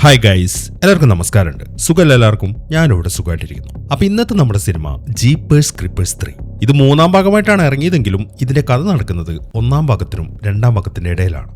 Hi guys, എല്ലാവർക്കും നമസ്കാരമുണ്ട്. സുഖമല്ല എല്ലാവർക്കും? ഞാനിവിടെ സുഖമായിട്ടിരിക്കുന്നു. അപ്പൊ ഇന്നത്തെ നമ്മുടെ സിനിമ ജീപ്പേഴ്സ് ക്രീപ്പേഴ്സ് 3. ഇത് 3-ാം ഭാഗമായിട്ടാണ് ഇറങ്ങിയതെങ്കിലും ഇതിന്റെ കഥ നടക്കുന്നത് 1-ാം ഭാഗത്തിനും 2-ാം ഭാഗത്തിന്റെ ഇടയിലാണ്.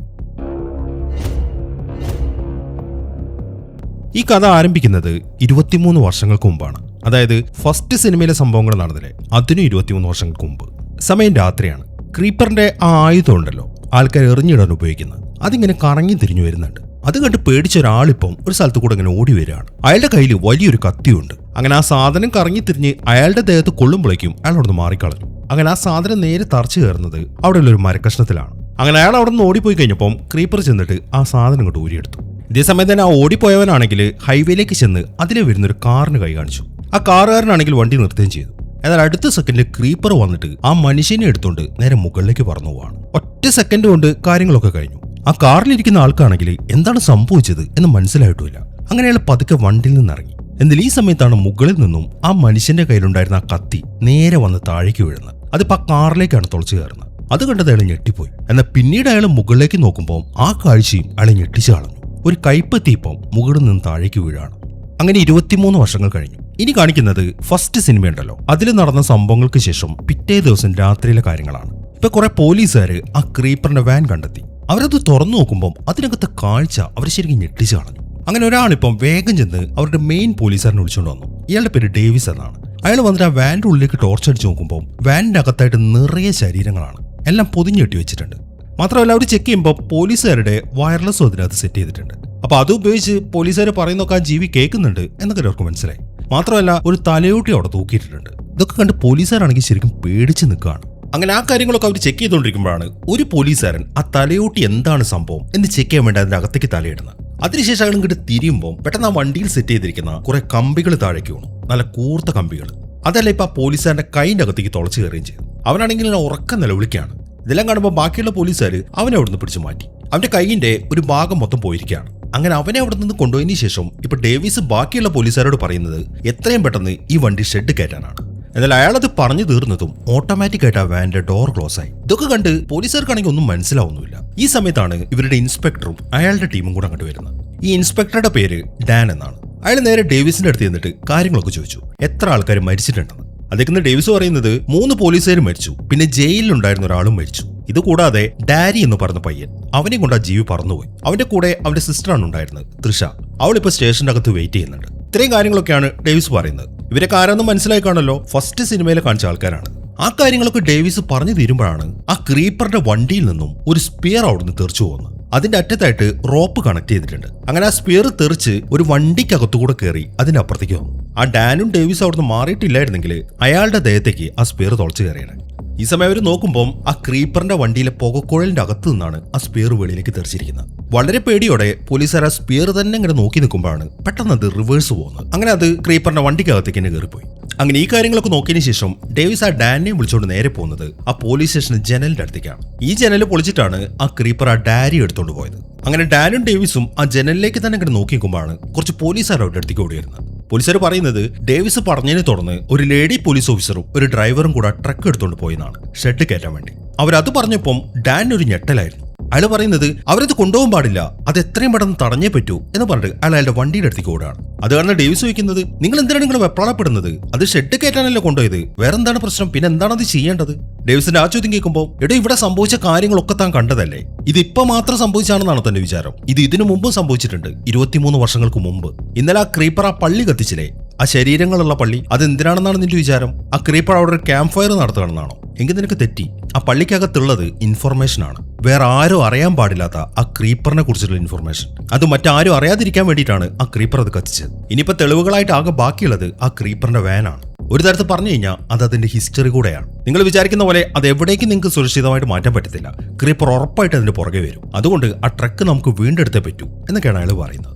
ഈ കഥ ആരംഭിക്കുന്നത് 23 വർഷങ്ങൾക്ക് മുമ്പാണ്. അതായത് ഫസ്റ്റ് സിനിമയിലെ സംഭവങ്ങൾ നടന്നില്ലേ, അതിനും 23 വർഷങ്ങൾക്ക് മുമ്പ്. സമയം രാത്രിയാണ്. ക്രീപ്പറിന്റെ ആ ആയുധം ഉണ്ടല്ലോ, ആൾക്കാർ എറിഞ്ഞിടാൻ ഉപയോഗിക്കുന്നത്, അതിങ്ങനെ കറങ്ങി തിരിഞ്ഞു വരുന്നുണ്ട്. അത് കണ്ട് പേടിച്ച ഒരാളിപ്പം ഒരു സ്ഥലത്ത് കൂടെ ഇങ്ങനെ ഓടി വരികയാണ്. അയാളുടെ കയ്യിൽ വലിയൊരു കത്തിയുണ്ട്. അങ്ങനെ ആ സാധനം കറങ്ങി തിരിഞ്ഞ് അയാളുടെ ദേഹത്ത് കൊള്ളുമ്പോഴേക്കും അയാൾ അവിടെ നിന്ന് മാറിക്കളഞ്ഞു. അങ്ങനെ ആ സാധനം നേരെ തറച്ചു കയറുന്നത് അവിടെയുള്ള ഒരു മരക്കഷ്ണത്തിലാണ്. അങ്ങനെ അയാൾ അവിടെ നിന്ന് ഓടിപ്പോയി കഴിഞ്ഞപ്പം ക്രീപ്പർ ചെന്നിട്ട് ആ സാധനം ഇങ്ങോട്ട് ഊരിയെടുത്തു. ഇതേസമയം തന്നെ ആ ഓടിപ്പോയവനാണെങ്കിൽ ഹൈവേയിലേക്ക് ചെന്ന് അതിലെ വരുന്നൊരു കാറിന് കൈ കാണിച്ചു. ആ കാറുകാരനാണെങ്കിൽ വണ്ടി നിർത്തുകയും ചെയ്തു. എന്നാൽ അടുത്ത സെക്കൻഡിൽ ക്രീപ്പർ വന്നിട്ട് ആ മനുഷ്യനെ എടുത്തുകൊണ്ട് നേരെ മുകളിലേക്ക് പറന്നു പോവാണ്. ഒറ്റ സെക്കൻഡ് കൊണ്ട് കാര്യങ്ങളൊക്കെ കഴിഞ്ഞു. ആ കാറിലിരിക്കുന്ന ആൾക്കാണെങ്കിൽ എന്താണ് സംഭവിച്ചത് എന്ന് മനസ്സിലായിട്ടില്ല. അങ്ങനെ അയാൾ പതുക്കെ വണ്ടിയിൽ നിന്നിറങ്ങി. എന്നാൽ ഈ സമയത്താണ് മുകളിൽ നിന്നും ആ മനുഷ്യന്റെ കയ്യിലുണ്ടായിരുന്ന ആ കത്തി നേരെ വന്ന് താഴേക്ക് വീഴുന്നത്. അതിപ്പോ ആ കാറിലേക്കാണ് തുളച്ചു കയറുന്നത്. അത് കണ്ടത് അയാൾ ഞെട്ടിപ്പോയി. എന്നാൽ പിന്നീട് അയാൾ മുകളിലേക്ക് നോക്കുമ്പോൾ ആ കാഴ്ചയും അയാളെ ഞെട്ടിച്ചു കളഞ്ഞു. ഒരു കൈപ്പത്തിപ്പം മുകളിൽ നിന്ന് താഴേക്ക് വീഴാണ്. അങ്ങനെ 23 വർഷങ്ങൾ കഴിഞ്ഞു. ഇനി കാണിക്കുന്നത് ഫസ്റ്റ് സിനിമയുണ്ടല്ലോ, അതിൽ നടന്ന സംഭവങ്ങൾക്ക് ശേഷം പിറ്റേ ദിവസം രാത്രിയിലെ കാര്യങ്ങളാണ്. ഇപ്പൊ കുറെ പോലീസുകാര് ആ ക്രീപ്പറിന്റെ വാൻ കണ്ടെത്തി. അവരത് തുറന്നു നോക്കുമ്പോൾ അതിനകത്തെ കാഴ്ച അവർ ശരിക്കും ഞെട്ടിച്ചു കളഞ്ഞു. അങ്ങനെ ഒരാളിപ്പം വേഗം ചെന്ന് അവരുടെ മെയിൻ പോലീസുകാരനെ വിളിച്ചുകൊണ്ട് വന്നു. ഇയാളുടെ പേര് ഡേവിസ് എന്നാണ്. അയാൾ വന്നിട്ട് ആ വാനിന്റെ ഉള്ളിലേക്ക് ടോർച്ച് അടിച്ച് നോക്കുമ്പോൾ വാനിന്റെ അകത്തായിട്ട് നിറയെ ശരീരങ്ങളാണ്, എല്ലാം പൊതിഞ്ഞെട്ടി വെച്ചിട്ടുണ്ട്. മാത്രമല്ല അവർ ചെക്ക് ചെയ്യുമ്പോൾ പോലീസുകാരുടെ വയർലെസ്സും അതിനകത്ത് സെറ്റ് ചെയ്തിട്ടുണ്ട്. അപ്പൊ അത് ഉപയോഗിച്ച് പോലീസുകാർ പറയുന്നൊക്കെ ആ ജീവി കേൾക്കുന്നുണ്ട് എന്നൊക്കെ അവർക്ക് മനസ്സിലായി. മാത്രമല്ല ഒരു തലയോട്ടി അവിടെ തൂക്കിയിട്ടുണ്ട്. ഇതൊക്കെ കണ്ട് പോലീസുകാരാണെങ്കിൽ ശരിക്കും പേടിച്ച് നിൽക്കുകയാണ്. അങ്ങനെ ആ കാര്യങ്ങളൊക്കെ അവർ ചെക്ക് ചെയ്തുകൊണ്ടിരിക്കുമ്പോഴാണ് ഒരു പോലീസുകാരൻ ആ തലയോട്ടി എന്താണ് സംഭവം എന്ന് ചെക്ക് ചെയ്യാൻ വേണ്ടി അതിന്റെ അകത്തേക്ക് തലയിടുന്നത്. അതിനുശേഷം അയാൾ ഇങ്ങോട്ട് തിരിയുമ്പോൾ പെട്ടെന്ന് ആ വണ്ടിയിൽ സെറ്റ് ചെയ്തിരിക്കുന്ന കുറെ കമ്പികൾ താഴേക്ക് വീണു, നല്ല കൂർത്ത കമ്പികൾ. അതല്ല ഇപ്പൊ ആ പോലീസുകാരന്റെ കൈന്റെ അകത്തേക്ക് തുളച്ചു കയറുകയും ചെയ്തു. അവനാണെങ്കിൽ ഉറക്കം നിലവിളിക്കുകയാണ്. ഇതെല്ലാം കാണുമ്പോൾ ബാക്കിയുള്ള പോലീസുകാർ അവനെ അവിടെ നിന്ന് പിടിച്ചു മാറ്റി. അവന്റെ കൈയിന്റെ ഒരു ഭാഗം മൊത്തം പോയിരിക്കുകയാണ്. അങ്ങനെ അവനെ അവിടെ നിന്ന് കൊണ്ടുപോയതിനു ശേഷം ഇപ്പൊ ഡേവിസ് ബാക്കിയുള്ള പോലീസുകാരോട് പറയുന്നത് എത്രയും പെട്ടെന്ന് ഈ വണ്ടി ഷെഡ് കയറ്റാനാണ്. എന്നാൽ അയാളത് പറഞ്ഞു തീർന്നതും ഓട്ടോമാറ്റിക് ആയിട്ട് ആ വാന്റെ ഡോർ ക്ലോസ് ആയി. ഇതൊക്കെ കണ്ട് പോലീസുകാർക്കാണെങ്കിൽ ഒന്നും മനസ്സിലാവുന്നില്ല. ഈ സമയത്താണ് ഇവരുടെ ഇൻസ്പെക്ടറും അയാളുടെ ടീമും കൂടെ അങ്ങോട്ട് വരുന്നത്. ഈ ഇൻസ്പെക്ടറുടെ പേര് ഡാൻ എന്നാണ്. അയാൾ നേരെ ഡേവിസിന്റെ അടുത്ത് ചെന്നിട്ട് കാര്യങ്ങളൊക്കെ ചോദിച്ചു, എത്ര ആൾക്കാർ മരിച്ചിട്ടുണ്ടെന്ന്. അതേക്കുന്ന ഡേവിസ് പറയുന്നത് 3 പോലീസുകാർ മരിച്ചു, പിന്നെ ജയിലിലുണ്ടായിരുന്ന ഒരാളും മരിച്ചു. ഇത് കൂടാതെ ഡാരി എന്ന് പറഞ്ഞ പയ്യൻ, അവനെ കൊണ്ട് ആ ജീവി പറന്നുപോയി. അവന്റെ കൂടെ അവന്റെ സിസ്റ്ററാണ് ഉണ്ടായിരുന്നത്, തൃഷ. അവളിപ്പോ സ്റ്റേഷന്റെ അകത്ത് വെയിറ്റ് ചെയ്യുന്നുണ്ട്. ഇത്രയും കാര്യങ്ങളൊക്കെയാണ് ഡേവിസ് പറയുന്നത്. ഇവരൊക്കെ ആരാന്നും മനസ്സിലായി കാണല്ലോ, ഫസ്റ്റ് സിനിമയിൽ കാണിച്ച ആൾക്കാരാണ്. ആ കാര്യങ്ങളൊക്കെ ഡേവിസ് പറഞ്ഞു തീരുമ്പോഴാണ് ആ ക്രീപ്പറിന്റെ വണ്ടിയിൽ നിന്നും ഒരു സ്പിയർ അവിടുന്ന് തെറിച്ചു പോകുന്നത്. അതിന്റെ അറ്റത്തായിട്ട് റോപ്പ് കണക്ട് ചെയ്തിട്ടുണ്ട്. അങ്ങനെ ആ സ്പിയർ തെറിച്ച് ഒരു വണ്ടിക്കകത്തുകൂടെ കയറി അതിന്റെ അപ്പുറത്തേക്ക് വന്നു. ആ ഡാനും ഡേവിസ് അവിടുന്ന് മാറിയിട്ടില്ലായിരുന്നെങ്കിൽ അയാളുടെ ദേഹത്തേക്ക് ആ സ്പിയർ തുളച്ചു കയറിയാണ്. ഈ സമയം അവർ നോക്കുമ്പോൾ ആ ക്രീപ്പറിന്റെ വണ്ടിയിലെ പുകക്കുഴലിന്റെ അകത്തു നിന്നാണ് ആ സ്പിയർ വെളിയിലേക്ക് തെറിച്ചിരിക്കുന്നത്. വളരെ പേടിയോടെ പോലീസുകാർ ആ സ്പിയർ തന്നെ ഇങ്ങനെ നോക്കി നിൽക്കുമ്പോഴാണ് പെട്ടെന്ന് അത് റിവേഴ്സ് പോകുന്നത്. അങ്ങനെ അത് ക്രീപ്പറിന്റെ വണ്ടിക്കകത്തേക്ക് തന്നെ കയറിപ്പോയി. അങ്ങനെ ഈ കാര്യങ്ങളൊക്കെ നോക്കിയതിനു ശേഷം ഡേവിസ് ആ ഡാനിനെ വിളിച്ചുകൊണ്ട് നേരെ പോകുന്നത് ആ പോലീസ് സ്റ്റേഷൻ ജനലിന്റെ അടുത്തേക്കാണ്. ഈ ജനൽ പൊളിച്ചിട്ടാണ് ആ ക്രീപ്പർ ആ ഡാരി എടുത്തോണ്ട് പോയത്. അങ്ങനെ ഡാനും ഡേവിസും ആ ജനലിലേക്ക് തന്നെ ഇങ്ങനെ നോക്കി നിൽക്കുമ്പോഴാണ് കുറച്ച് പോലീസുകാർ അവരുടെ അടുത്തേക്ക് ഓടി വരുന്നത്. പോലീസുകാർ പറയുന്നത് ഡേവിസ് പറഞ്ഞതിനെ തുടർന്ന് ഒരു ലേഡി പോലീസ് ഓഫീസറും ഒരു ഡ്രൈവറും കൂടെ ട്രക്ക് എടുത്തോണ്ട് പോയെന്നാണ്, ഷെഡ് കയറ്റാൻ വേണ്ടി. അവരത് പറഞ്ഞപ്പം ഡാൻ ഒരു ഞെട്ടലായിരുന്നു. അയാൾ പറയുന്നത് അവരത് കൊണ്ടുപോകാൻ പാടില്ല, അത് എത്രയും പെട്ടെന്ന് തടഞ്ഞേ പറ്റൂ എന്ന് പറഞ്ഞിട്ട് അയാൾ അയാളുടെ വണ്ടിയുടെ അടുത്തേക്ക് ഓടാണ്. അത് കാരണം ഡേവിസ് ചോദിക്കുന്നത്, നിങ്ങൾ എന്തിനാണ് നിങ്ങൾ വെപ്രാളപ്പെടുന്നത്? അത് ഷെഡ് കയറ്റാനല്ലേ കൊണ്ടുപോയത്, വേറെന്താണ് പ്രശ്നം, പിന്നെ എന്താണ് അത് ചെയ്യേണ്ടത്? ഡേവിസിന്റെ ആ ചോദ്യം കേൾക്കുമ്പോൾ, എടോ ഇവിടെ സംഭവിച്ച കാര്യങ്ങളൊക്കെ താൻ കണ്ടതല്ലേ, ഇതിപ്പോ മാത്രം സംഭവിച്ചാണെന്നാണ് തന്റെ വിചാരം. ഇത് ഇതിനു മുമ്പും സംഭവിച്ചിട്ടുണ്ട്, 23 വർഷങ്ങൾക്ക് മുമ്പ്. ഇന്നലെ ആ ക്രീപ്പർ ആ പള്ളി കത്തിച്ചില്ലേ, ആ ശരീരങ്ങളുള്ള പള്ളി, അതെന്തിനാണെന്നാണ് നിന്റെ വിചാരം? ആ ക്രീപ്പർ അവിടെ ഒരു ക്യാമ്പ് ഫയർ നടത്തുകയാണെന്നാണോ? എങ്കിൽ നിനക്ക് തെറ്റി. ആ പള്ളിക്കകത്തുള്ളത് ഇൻഫർമേഷൻ ആണ്, വേറെ ആരും അറിയാൻ പാടില്ലാത്ത ആ ക്രീപ്പറിനെ കുറിച്ചുള്ള ഇൻഫർമേഷൻ. അത് മറ്റാരും അറിയാതിരിക്കാൻ വേണ്ടിയിട്ടാണ് ആ ക്രീപ്പർ അത് കത്തിച്ചത്. ഇനിയിപ്പോ തെളിവുകളായിട്ട് ആകെ ബാക്കിയുള്ളത് ആ ക്രീപ്പറിന്റെ വാനാണ്. ഒരു തരത്തിൽ പറഞ്ഞു കഴിഞ്ഞാൽ അത് അതിന്റെ ഹിസ്റ്ററി കൂടെയാണ്. നിങ്ങൾ വിചാരിക്കുന്ന പോലെ അത് എവിടേക്ക് നിങ്ങൾക്ക് സുരക്ഷിതമായിട്ട് മാറ്റാൻ പറ്റത്തില്ല. ക്രീപ്പർ ഉറപ്പായിട്ട് അതിന്റെ പുറകെ വരും. അതുകൊണ്ട് ആ ട്രക്ക് നമുക്ക് വീണ്ടെടുത്തേ പറ്റൂ എന്നൊക്കെയാണ് അയാൾ പറയുന്നത്.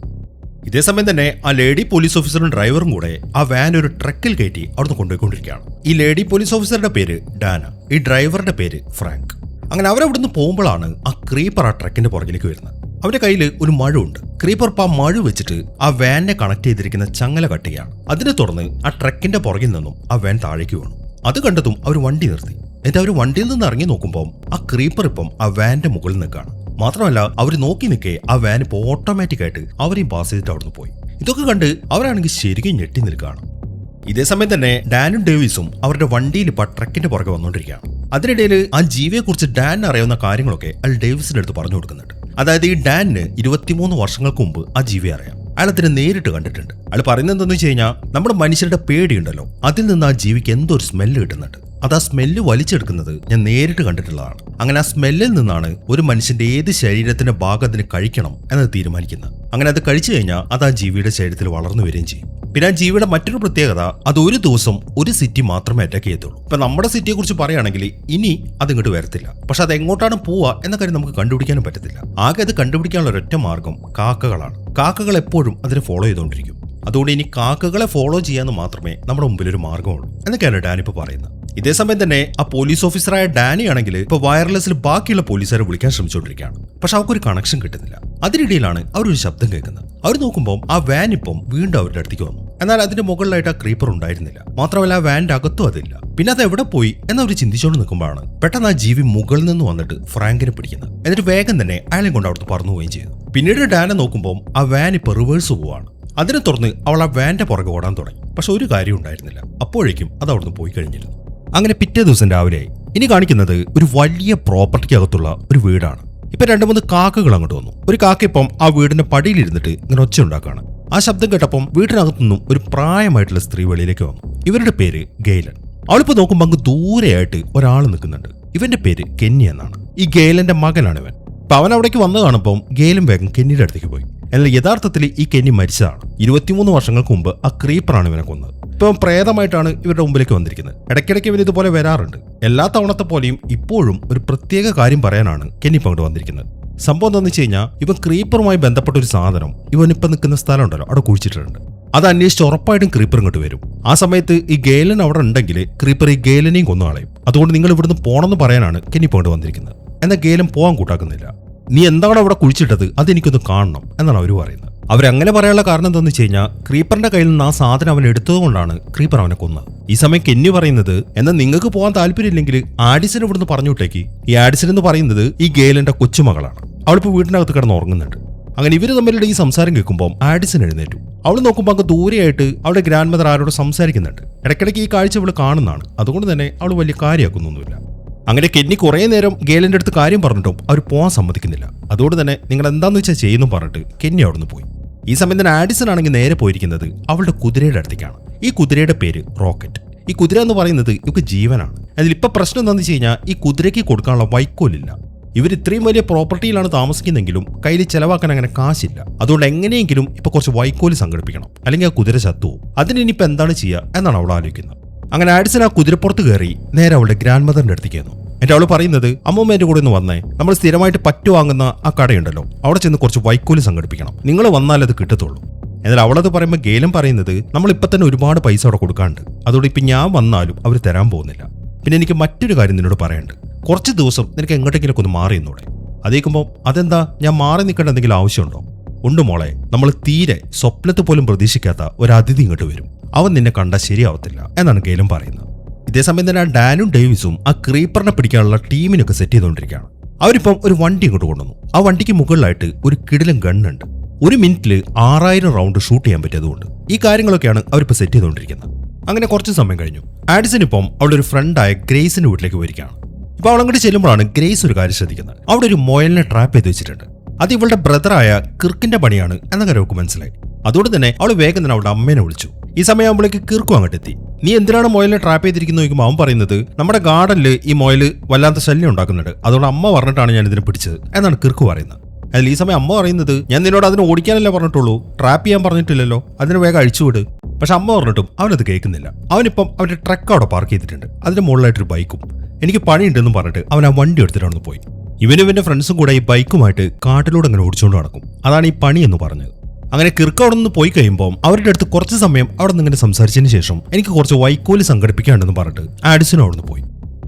ഇതേസമയം തന്നെ ആ ലേഡി പോലീസ് ഓഫീസറും ഡ്രൈവറും കൂടെ ആ വാൻ ഒരു ട്രക്കിൽ കയറ്റി അവിടുന്ന് കൊണ്ടുപോയിക്കൊണ്ടിരിക്കുകയാണ്. ഈ ലേഡി പോലീസ് ഓഫീസറുടെ പേര് ഡാന, ഈ ഡ്രൈവറുടെ പേര് ഫ്രാങ്ക്. അങ്ങനെ അവരവിടുന്ന് പോകുമ്പോഴാണ് ആ ക്രീപ്പർ ആ ട്രക്കിന്റെ പുറകിലേക്ക് വരുന്നത്. അവന്റെ കയ്യിൽ ഒരു മഴുണ്ട്. ക്രീപ്പർ ആ മഴു വെച്ചിട്ട് ആ വാനിനെ കണക്ട് ചെയ്തിരിക്കുന്ന ചങ്ങല കട്ടുകയാണ്. അതിനെ തുടർന്ന് ആ ട്രക്കിന്റെ പുറകിൽ നിന്നും ആ വാൻ താഴേക്ക് വീണു. അത് കണ്ടതും അവർ വണ്ടി നിർത്തി. എന്നിട്ട് അവർ വണ്ടിയിൽ നിന്ന് ഇറങ്ങി നോക്കുമ്പോൾ ആ ക്രീപ്പർ ഇപ്പം ആ വാന്റെ മുകളിൽ നിൽക്കുകയാണ്. മാത്രമല്ല അവർ നോക്കി നിൽക്കേ ആ വാൻ ഇപ്പോൾ ഓട്ടോമാറ്റിക് ആയിട്ട് അവരെയും പാസ് ചെയ്തിട്ട് അവിടുന്ന് പോയി. ഇതൊക്കെ കണ്ട് അവരാണെങ്കിൽ ശരിക്കും ഞെട്ടി നിൽക്കുകയാണ്. ഇതേ സമയം തന്നെ ഡാനും ഡേവിസും അവരുടെ വണ്ടിയിൽ ഇപ്പോൾ ട്രക്കിന്റെ പുറകെ വന്നുകൊണ്ടിരിക്കുകയാണ്. അതിനിടയിൽ ആ ജീവിയെക്കുറിച്ച് ഡാൻ അറിയാവുന്ന കാര്യങ്ങളൊക്കെ അയാൾ ഡേവിസിന്റെ അടുത്ത് പറഞ്ഞു കൊടുക്കുന്നുണ്ട്. അതായത് ഈ ഡാനിന് 23 വർഷങ്ങൾക്ക് മുമ്പ് ആ ജീവിയെ അറിയാം. അയാൾ അതിനെ നേരിട്ട് കണ്ടിട്ടുണ്ട്. അയാൾ പറയുന്നത് എന്താണെന്ന് വെച്ച് കഴിഞ്ഞാൽ നമ്മുടെ മനുഷ്യരുടെ പേടിയുണ്ടല്ലോ, അതിൽ നിന്ന് ആ ജീവിക്ക് എന്തോ ഒരു സ്മെല്ല് കിട്ടുന്നുണ്ട്. അത് ആ സ്മെല്ല് വലിച്ചെടുക്കുന്നത് ഞാൻ നേരിട്ട് കണ്ടിട്ടുള്ളതാണ്. അങ്ങനെ ആ സ്മെല്ലിൽ നിന്നാണ് ഒരു മനുഷ്യന്റെ ഏത് ശരീരത്തിന്റെ ഭാഗം അതിന് കഴിക്കണം എന്നത് തീരുമാനിക്കുന്നത്. അങ്ങനെ അത് കഴിച്ചു കഴിഞ്ഞാൽ അത് ആ ജീവിയുടെ ശരീരത്തിൽ വളർന്നു വരികയും ചെയ്യും. പിന്നെ ആ ജീവിയുടെ മറ്റൊരു പ്രത്യേകത, അത് ഒരു ദിവസം ഒരു സിറ്റി മാത്രമേ അറ്റാക്ക് ചെയ്യത്തുള്ളൂ. ഇപ്പൊ നമ്മുടെ സിറ്റിയെ കുറിച്ച് പറയുകയാണെങ്കിൽ ഇനി അത് ഇങ്ങോട്ട് വരത്തില്ല. പക്ഷെ അത് എങ്ങോട്ടാണ് പോവുക എന്ന കാര്യം നമുക്ക് കണ്ടുപിടിക്കാനും പറ്റത്തില്ല. ആകെ അത് കണ്ടുപിടിക്കാനുള്ള ഒരൊറ്റ മാർഗം കാക്കകളാണ്. കാക്കകൾ എപ്പോഴും അതിനെ ഫോളോ ചെയ്തുകൊണ്ടിരിക്കും. അതുകൊണ്ട് ഇനി കാക്കകളെ ഫോളോ ചെയ്യാന്ന് മാത്രമേ നമ്മുടെ മുമ്പിൽ ഒരു മാർഗമുള്ളൂ എന്നൊക്കെയാണ് ഡാൻ ഇപ്പോൾ പറയുന്നത്. ഇതേ സമയം തന്നെ ആ പോലീസ് ഓഫീസറായ ഡാനി ആണെങ്കിൽ ഇപ്പൊ വയർലെസ്സിൽ ബാക്കിയുള്ള പോലീസുകാരെ വിളിക്കാൻ ശ്രമിച്ചുകൊണ്ടിരിക്കുകയാണ്. പക്ഷെ അവർക്കൊരു കണക്ഷൻ കിട്ടുന്നില്ല. അതിനിടയിലാണ് അവരൊരു ശബ്ദം കേൾക്കുന്നത്. അവർ നോക്കുമ്പോൾ ആ വാൻ ഇപ്പം വീണ്ടും അവരുടെ അടുത്തേക്ക് വന്നു. എന്നാൽ അതിന്റെ മുകളിലായിട്ട് ആ ക്രീപ്പർ ഉണ്ടായിരുന്നില്ല. മാത്രമല്ല ആ വാന്റെ അകത്തും അതില്ല. പിന്നെ അത് എവിടെ പോയി എന്നവർ ചിന്തിച്ചുകൊണ്ട് നിൽക്കുമ്പോഴാണ് പെട്ടെന്ന് ആ ജീവി മുകളിൽ നിന്ന് വന്നിട്ട് ഫ്രാങ്കിനെ പിടിക്കുന്നത്. എന്നിട്ട് വേഗം തന്നെ അയാളെ കൊണ്ട് അവിടുത്തെ പറന്നു പോവുകയും ചെയ്തു. പിന്നീട് ഡാനെ നോക്കുമ്പോൾ ആ വാൻ ഇപ്പൊ റിവേഴ്സ് പോവാണ്. അതിനെ തുറന്ന് അവൾ ആ വാന്റെ പുറകെ ഓടാൻ തുടങ്ങി. പക്ഷെ ഒരു കാര്യം ഉണ്ടായിരുന്നില്ല. അപ്പോഴേക്കും അത് അവിടുന്ന് പോയി കഴിഞ്ഞിരുന്നു. അങ്ങനെ പിറ്റേ ദിവസം രാവിലെയായി. ഇനി കാണിക്കുന്നത് ഒരു വലിയ പ്രോപ്പർട്ടിക്ക് അകത്തുള്ള ഒരു വീടാണ്. ഇപ്പൊ 2-3 കാക്കകൾ അങ്ങോട്ട് വന്നു. ഒരു കാക്ക ഇപ്പം ആ വീടിന്റെ പടിയിലിരുന്നിട്ട് ഇങ്ങനെ ഒച്ച ഉണ്ടാക്കുകയാണ്. ആ ശബ്ദം കേട്ടപ്പം വീട്ടിനകത്തു നിന്നും ഒരു പ്രായമായിട്ടുള്ള സ്ത്രീ വെളിയിലേക്ക് വന്നു. ഇവരുടെ പേര് ഗെയിലൻ. അവളിപ്പോ നോക്കുമ്പോൾ അങ്ങ് ദൂരെയായിട്ട് ഒരാൾ നിൽക്കുന്നുണ്ട്. ഇവന്റെ പേര് കെന്നി എന്നാണ്. ഈ ഗെയിലന്റെ മകനാണ് ഇവൻ. അപ്പൊ അവൻ അവിടേക്ക് വന്നു കാണുമ്പോൾ ഗെയിലും വേഗം കെന്നിയുടെ അടുത്തേക്ക് പോയി. എന്നാൽ യഥാർത്ഥത്തിൽ ഈ കെന്നി മരിച്ചതാണ്. 23 വർഷങ്ങൾക്ക് മുമ്പ് ആ ക്രീപ്പറാണ് ഇവനെ കൊന്നത്. ഇപ്പം പ്രേതമായിട്ടാണ് ഇവരുടെ മുമ്പിലേക്ക് വന്നിരിക്കുന്നത്. ഇടയ്ക്കിടയ്ക്ക് ഇവർ ഇതുപോലെ വരാറുണ്ട്. എല്ലാ തവണത്തെ പോലെയും ഇപ്പോഴും ഒരു പ്രത്യേക കാര്യം പറയാനാണ് കെന്നി ഇപ്പം അങ്ങോട്ട് വന്നിരിക്കുന്നത്. സംഭവം എന്താണെന്ന് വെച്ച് കഴിഞ്ഞാൽ ഇവൻ ക്രീപ്പറുമായി ബന്ധപ്പെട്ട ഒരു സാധനം ഇവനിപ്പം നിൽക്കുന്ന സ്ഥലം ഉണ്ടല്ലോ അവിടെ കുഴിച്ചിട്ടുണ്ട്. അത് അന്വേഷിച്ച് ഉറപ്പായിട്ടും ക്രീപ്പർ ഇങ്ങോട്ട് വരും. ആ സമയത്ത് ഈ ഗെയിലൻ അവിടെ ഉണ്ടെങ്കിൽ ക്രീപ്പർ ഈ ഗെയിലനെയും കൊന്നു കളയും. അതുകൊണ്ട് നിങ്ങൾ ഇവിടുന്ന് പോകണമെന്ന് പറയാനാണ് കെന്നി ഇപ്പം അങ്ങോട്ട് വന്നിരിക്കുന്നത്. എന്നാൽ ഗെയിലൻ പോകാൻ കൂട്ടാക്കുന്നില്ല. നീ എന്താണ് അവിടെ കുഴിച്ചിട്ടത് അതെനിക്കൊന്ന് കാണണം എന്നാണ് അവർ പറയുന്നത്. അവരങ്ങനെ പറയാനുള്ള കാരണം എന്താണെന്ന് വെച്ച് കഴിഞ്ഞാൽ ക്രീപ്പറിന്റെ കയ്യിൽ നിന്ന് ആ സാധനം അവൻ എടുത്തതുകൊണ്ടാണ് ക്രീപ്പർ അവനെ കൊന്നത്. ഈ സമയം കെന്നി പറയുന്നത്, എന്നാൽ നിങ്ങൾക്ക് പോകാൻ താല്പര്യമില്ലെങ്കിൽ ആഡിസൺ ഇവിടുന്ന് പറഞ്ഞു വിട്ടേക്ക്. ഈ ആഡിസൺ എന്ന് പറയുന്നത് ഈ ഗെയിലന്റെ കൊച്ചുമകളാണ്. അവളിപ്പോൾ വീടിനകത്ത് കിടന്ന് ഉറങ്ങുന്നുണ്ട്. അങ്ങനെ ഇവര് തമ്മിലുള്ള ഈ സംസാരം കേൾക്കുമ്പോൾ ആഡിസൺ എഴുന്നേറ്റു. അവൾ നോക്കുമ്പോൾ അങ്ങ് ദൂരെയായിട്ട് അവളുടെ ഗ്രാൻഡ് മദർ ആരോട് സംസാരിക്കുന്നുണ്ട്. ഇടയ്ക്കിടയ്ക്ക് ഈ കാഴ്ച അവൾ കാണുന്നതാണ്. അതുകൊണ്ട് തന്നെ അവൾ വലിയ കാര്യമാക്കുന്നൊന്നുമില്ല. അങ്ങനെ കെന്നി കുറേ നേരം ഗെയിലന്റെ അടുത്ത് കാര്യം പറഞ്ഞിട്ടും അവർ പോകാൻ സമ്മതിക്കുന്നില്ല. അതുകൊണ്ട് തന്നെ നിങ്ങൾ എന്താന്ന് വെച്ചാൽ ചെയ്യുന്നു പറഞ്ഞിട്ട് കെന്നി അവിടുന്ന് പോയി. ഈ സമയം തന്നെ ആഡിസൺ ആണെങ്കിൽ നേരെ പോയിരിക്കുന്നത് അവളുടെ കുതിരയുടെ അടുത്തേക്കാണ്. ഈ കുതിരയുടെ പേര് റോക്കറ്റ്. ഈ കുതിര എന്ന് പറയുന്നത് ഇവർക്ക് ജീവനാണ്. അതിലിപ്പോൾ പ്രശ്നം എന്താണെന്ന് വെച്ച് കഴിഞ്ഞാൽ ഈ കുതിരയ്ക്ക് കൊടുക്കാനുള്ള വൈക്കോലില്ല. ഇവർ ഇത്രയും വലിയ പ്രോപ്പർട്ടിയിലാണ് താമസിക്കുന്നെങ്കിലും കയ്യിൽ ചെലവാക്കാൻ അങ്ങനെ കാശില്ല. അതുകൊണ്ട് എങ്ങനെയെങ്കിലും ഇപ്പൊ കുറച്ച് വൈക്കോല് സംഘടിപ്പിക്കണം, അല്ലെങ്കിൽ ആ കുതിര ചത്തുപോകും. അതിനിപ്പോൾ എന്താണ് ചെയ്യുക എന്നാണ് അവൾ ആലോചിക്കുന്നത്. അങ്ങനെ ആഡിസൺ ആ കുതിരപ്പുറത്ത് കയറി നേരെ അവളുടെ ഗ്രാൻഡ് മദറിന്റെ അടുത്തേക്ക് വന്നു. എന്നിട്ട് അവൾ പറയുന്നത്, അമ്മൂമ്മേന്റെ കൂടെ ഒന്ന് വന്നേ, നമ്മൾ സ്ഥിരമായിട്ട് പറ്റു വാങ്ങുന്ന ആ കടയുണ്ടല്ലോ അവിടെ ചെന്ന് കുറച്ച് വൈക്കോല് സംഘടിപ്പിക്കണം, നിങ്ങൾ വന്നാൽ അത് കിട്ടത്തുള്ളൂ. എന്നാൽ അവളത് പറയുമ്പോൾ ഗെയിലൻ പറയുന്നത്, നമ്മളിപ്പോൾ തന്നെ ഒരുപാട് പൈസ അവിടെ കൊടുക്കാണ്ട്, അതുകൊണ്ട് ഇപ്പം ഞാൻ വന്നാലും അവർ തരാൻ പോകുന്നില്ല. പിന്നെ എനിക്ക് മറ്റൊരു കാര്യം നിന്നോട് പറയാനുണ്ട്. കുറച്ച് ദിവസം നിനക്ക് എങ്ങോട്ടെങ്കിലൊക്കെ ഒന്ന് മാറി നിന്നൂടെ. അതേക്കുമ്പോൾ അതെന്താ, ഞാൻ മാറി നിൽക്കേണ്ട എന്തെങ്കിലും ആവശ്യമുണ്ടോ? ഉണ്ട് മോളെ, നമ്മൾ തീരെ സ്വപ്നത്ത് പോലും പ്രതീക്ഷിക്കാത്ത ഒരു അതിഥി ഇങ്ങോട്ട് വരും. അവൻ നിന്നെ കണ്ടാൽ ശരിയാവത്തില്ല എന്നാണ് ഗെയിലൻ പറയുന്നത്. ഇതേസമയം തന്നെ ഡാനും ഡേവിസും ആ ക്രീപ്പറിനെ പിടിക്കാനുള്ള ടീമിനൊക്കെ സെറ്റ് ചെയ്തുകൊണ്ടിരിക്കുകയാണ്. അവരിപ്പം ഒരു വണ്ടി ഇങ്ങോട്ട് കൊണ്ടുവന്നു. ആ വണ്ടിക്ക് മുകളിലായിട്ട് ഒരു കിടിലൻ ഗണ്ണുണ്ട്. 1 മിനിറ്റിൽ 6000 റൗണ്ട് ഷൂട്ട് ചെയ്യാൻ പറ്റിയതുകൊണ്ട് ഈ കാര്യങ്ങളൊക്കെയാണ് അവരിപ്പോൾ സെറ്റ് ചെയ്തുകൊണ്ടിരിക്കുന്നത്. അങ്ങനെ കുറച്ച് സമയം കഴിഞ്ഞു. ആഡിസൺ ഇപ്പം അവളുടെ ഒരു ഫ്രണ്ടായ ഗ്രേസിന്റെ വീട്ടിലേക്ക് പോയിരിക്കുകയാണ്. ഇപ്പൊ അവളങ്ങോട്ട് ചെല്ലുമ്പോഴാണ് ഗ്രേസ് ഒരു കാര്യം ശ്രദ്ധിക്കുന്നത്. അവിടെ ഒരു മൊയലിനെ ട്രാപ്പ് ചെയ്ത് വെച്ചിട്ടുണ്ട്. അത് ഇവളുടെ ബ്രദറായ കിർക്കിന്റെ പണിയാണ് എന്ന കാര്യം അവൾക്ക് മനസ്സിലായി. അതുകൊണ്ട് തന്നെ അവൾ വേഗം തന്നെ അവളുടെ അമ്മേനെ വിളിച്ചു. ഈ സമയം അവളേക്ക് കിർക്കും അങ്ങോട്ടെത്തി. നീ എന്തിനാണ് മൊയലിനെ ട്രാപ്പ് ചെയ്തിരിക്കുന്നത് ചോദിക്കുമ്പോൾ അവൻ പറയുന്നത്, നമ്മുടെ ഗാർഡനിൽ ഈ മൊയൽ വല്ലാത്ത ശല്യം ഉണ്ടാക്കുന്നുണ്ട്, അതുകൊണ്ട് അമ്മ പറഞ്ഞിട്ടാണ് ഞാൻ ഇതിനെ പിടിച്ചത് എന്നാണ് കിർക്ക് പറയുന്നത്. അതിൽ ഈ സമയം അമ്മ പറയുന്നത്, ഞാൻ നിന്നോട് അതിനെ ഓടിക്കാനല്ലേ പറഞ്ഞിട്ടുള്ളൂ, ട്രാപ്പ് ചെയ്യാൻ പറഞ്ഞിട്ടില്ലല്ലോ, അതിന് വേഗം അഴിച്ചുവിട്. പക്ഷെ അമ്മ പറഞ്ഞിട്ടും അവനത് കേൾക്കുന്നില്ല. അവനിപ്പം അവന്റെ ട്രക്ക് അവിടെ പാർക്ക് ചെയ്തിട്ടുണ്ട്, അതിന്റെ മുകളിലായിട്ടൊരു ബൈക്കും. എനിക്ക് പണിയുണ്ടെന്നും പറഞ്ഞിട്ട് അവൻ ആ വണ്ടി എടുത്തിട്ടാണ് പോയി. ഇവന്റെ ഫ്രണ്ട്സും കൂടെ ഈ ബൈക്കുമായിട്ട് കാട്ടിലൂടെ അങ്ങനെ ഓടിച്ചുകൊണ്ട് നടക്കും. അതാണ് ഈ പണി എന്ന് പറഞ്ഞത്. അങ്ങനെ കിർക്ക് അവിടെ നിന്ന് പോയി കഴിയുമ്പോൾ അവരുടെ അടുത്ത് കുറച്ച് സമയം അവിടെ നിന്ന് ഇങ്ങനെ സംസാരിച്ചതിന് ശേഷം എനിക്ക് കുറച്ച് വൈക്കോല് സംഘടിപ്പിക്കാണ്ടെന്ന് പറഞ്ഞിട്ട് ആഡിസനും അവിടെ നിന്ന് പോയി.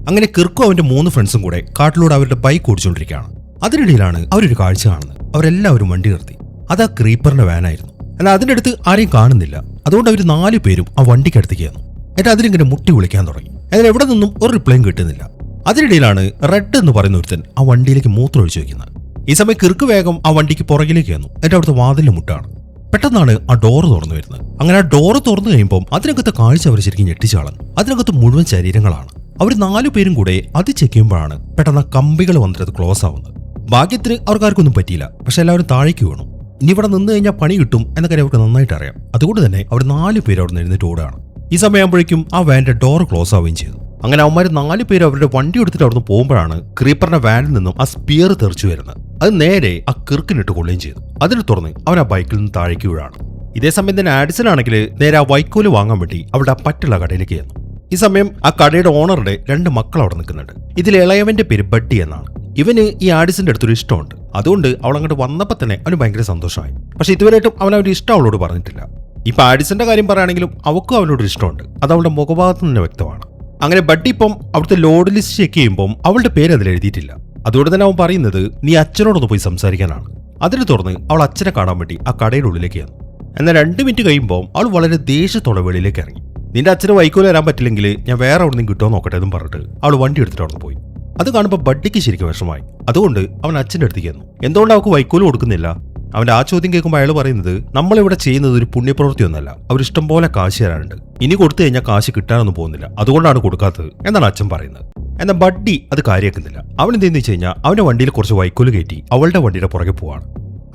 അങ്ങനെ കിർക്കും അവന്റെ 3 ഫ്രണ്ട്സും കൂടെ കാട്ടിലൂടെ അവരുടെ ബൈക്ക് ഓടിച്ചുകൊണ്ടിരിക്കുകയാണ്. അതിനിടയിലാണ് അവരൊരു കാഴ്ച കാണുന്നത്. അവരെല്ലാവരും വണ്ടി നിർത്തി. അത് ആ ക്രീപ്പറിന്റെ വാനായിരുന്നു. എന്നാൽ അതിൻ്റെ അടുത്ത് ആരെയും കാണുന്നില്ല. അതുകൊണ്ട് അവർ 4 പേരും ആ വണ്ടിക്ക് അടുത്തേക്ക് വന്നു. എന്നിട്ട് അതിലിങ്ങനെ മുട്ടി വിളിക്കാൻ തുടങ്ങി. എന്നാൽ എവിടെ നിന്നും ഒരു റിപ്ലൈയും കിട്ടുന്നില്ല. അതിനിടയിലാണ് റെഡ് എന്ന് പറയുന്ന ഒരുത്തൻ ആ വണ്ടിയിലേക്ക് മൂത്രം ഒഴിച്ചു വെക്കുന്നത്. ഈ സമയം കിർക്ക് വേഗം ആ വണ്ടിക്ക് പുറകിലേക്ക് വന്നു. എന്നിട്ട് അവിടുത്തെ വാതിലിന് മുട്ടാണ്. പെട്ടെന്നാണ് ആ ഡോറ് തുറന്നു വരുന്നത്. അങ്ങനെ ആ ഡോറ് തുറന്നു കഴിയുമ്പോൾ അതിനകത്തെ കാഴ്ച അവർ ശരിക്കും ഞെട്ടിച്ചാളഞ്ഞു. അതിനകത്ത് മുഴുവൻ ശരീരങ്ങളാണ്. അവർ 4 പേരും കൂടെ അത് ചെക്ക് ചെയ്യുമ്പോഴാണ് പെട്ടെന്ന് കമ്പികൾ വന്നിട്ട് അത് ക്ലോസ് ആവുന്നത്. ഭാഗ്യത്തിന് അവർക്കാർക്കൊന്നും പറ്റിയില്ല. പക്ഷെ എല്ലാവരും താഴേക്ക് വീണു. ഇനി ഇവിടെ നിന്ന് കഴിഞ്ഞാൽ പണി കിട്ടും എന്ന കാര്യം അവർക്ക് നന്നായിട്ട് അറിയാം. അതുകൊണ്ട് തന്നെ അവർ 4 പേര് അവിടെ നിന്ന് എഴുന്നേറ്റ് ഓടുകയാണ്. ഈ സമയമാകുമ്പോഴേക്കും ആ വാന്റെ ഡോർ ക്ലോസ് ആവുകയും ചെയ്തു. അങ്ങനെ അവന്മാർ 4 പേര് അവരുടെ വണ്ടി എടുത്തിട്ട് അവിടുന്ന് പോകുമ്പോഴാണ് ക്രീപ്പറിന്റെ വാനിൽ നിന്നും ആ സ്പിയർ തെറിച്ചു വരുന്നത്. അത് നേരെ ആ കിർക്കിനിട്ട് കൊള്ളുകയും ചെയ്തു. അതിനെ തുറന്ന് അവൻ ആ ബൈക്കിൽ നിന്ന് താഴേക്ക് വീഴാണ്. ഇതേ സമയം തന്നെ ആഡിസൺ ആണെങ്കിൽ നേരെ ആ വൈക്കോല് വാങ്ങാൻ വേണ്ടി അവളുടെ ആ പറ്റുള്ള കടയിലേക്ക് ചെന്നു. ഈ സമയം ആ കടയുടെ ഓണറുടെ 2 മക്കൾ അവിടെ നിൽക്കുന്നുണ്ട്. ഇതിൽ ഇളയവന്റെ പേര് ബഡ്ഡി എന്നാണ്. ഇവന് ഈ ആഡിസന്റെ അടുത്തൊരു ഇഷ്ടമുണ്ട്. അതുകൊണ്ട് അവൾ അങ്ങോട്ട് വന്നപ്പോൾ തന്നെ അവന് ഭയങ്കര സന്തോഷമായി. പക്ഷെ ഇതുവരെയായിട്ടും അവനൊരു ഇഷ്ടം അവളോട് പറഞ്ഞിട്ടില്ല. ഇപ്പൊ ആഡിസന്റെ കാര്യം പറയുകയാണെങ്കിലും അവൾക്കും അവനോട് ഇഷ്ടമുണ്ട്. അത് അവളുടെ മുഖഭാഗത്ത് തന്നെ വ്യക്തമാണ്. അങ്ങനെ ബഡ്ഡി ഇപ്പം അവിടുത്തെ ലോഡ് ലിസ്റ്റ് ചെക്ക് ചെയ്യുമ്പോൾ അവളുടെ പേര് അതിൽ എഴുതിയിട്ടില്ല. അതുകൊണ്ട് തന്നെ അവൻ പറയുന്നത് നീ അച്ഛനോടൊന്ന് പോയി സംസാരിക്കാനാണ്. അതിന് തുറന്ന് അവൾ അച്ഛനെ കാണാൻ വേണ്ടി ആ കടയുടെ ഉള്ളിലേക്ക് വന്നു. എന്നാൽ 2 മിനിറ്റ് കഴിയുമ്പോൾ അവൾ വളരെ ദേഷ്യത്തോടെ വെളിയിലേക്ക് ഇറങ്ങി. നിന്റെ അച്ഛന് വൈക്കോല് വരാൻ പറ്റില്ലെങ്കിൽ ഞാൻ വേറെ അവിടെ നിന്ന് കിട്ടുമോ നോക്കട്ടെ എന്നും പറഞ്ഞിട്ട് അവൾ വണ്ടി എടുത്തിട്ട് അവിടെ പോയി. അത് കാണുമ്പോൾ ബഡ്ഡിക്ക് ശരിക്കും വിഷമമായി. അതുകൊണ്ട് അവൻ അച്ഛൻ്റെ അടുത്തേക്ക് വന്നു. എന്തുകൊണ്ട് അവൾക്ക് വൈക്കോല് കൊടുക്കുന്നില്ല? അവന്റെ ആ ചോദ്യം കേൾക്കുമ്പോൾ അയാൾ പറയുന്നത് നമ്മളിവിടെ ചെയ്യുന്നത് ഒരു പുണ്യപ്രവൃത്തി ഒന്നല്ല, അവരിഷ്ടം പോലെ കാശ് തരാനുണ്ട്, ഇനി കൊടുത്തു കഴിഞ്ഞാൽ കാശ് കിട്ടാനൊന്നും പോകുന്നില്ല, അതുകൊണ്ടാണ് കൊടുക്കാത്തത് എന്നാണ് അച്ഛൻ പറയുന്നത്. എന്നാൽ ബഡ്ഡി അത് കാര്യമാക്കുന്നില്ല. അവൻ എന്തെന്ന് വെച്ച് കഴിഞ്ഞാൽ അവന്റെ വണ്ടിയിൽ കുറച്ച് വൈക്കോല് കയറ്റി അവളുടെ വണ്ടിയുടെ പുറകെ പോവാണ്.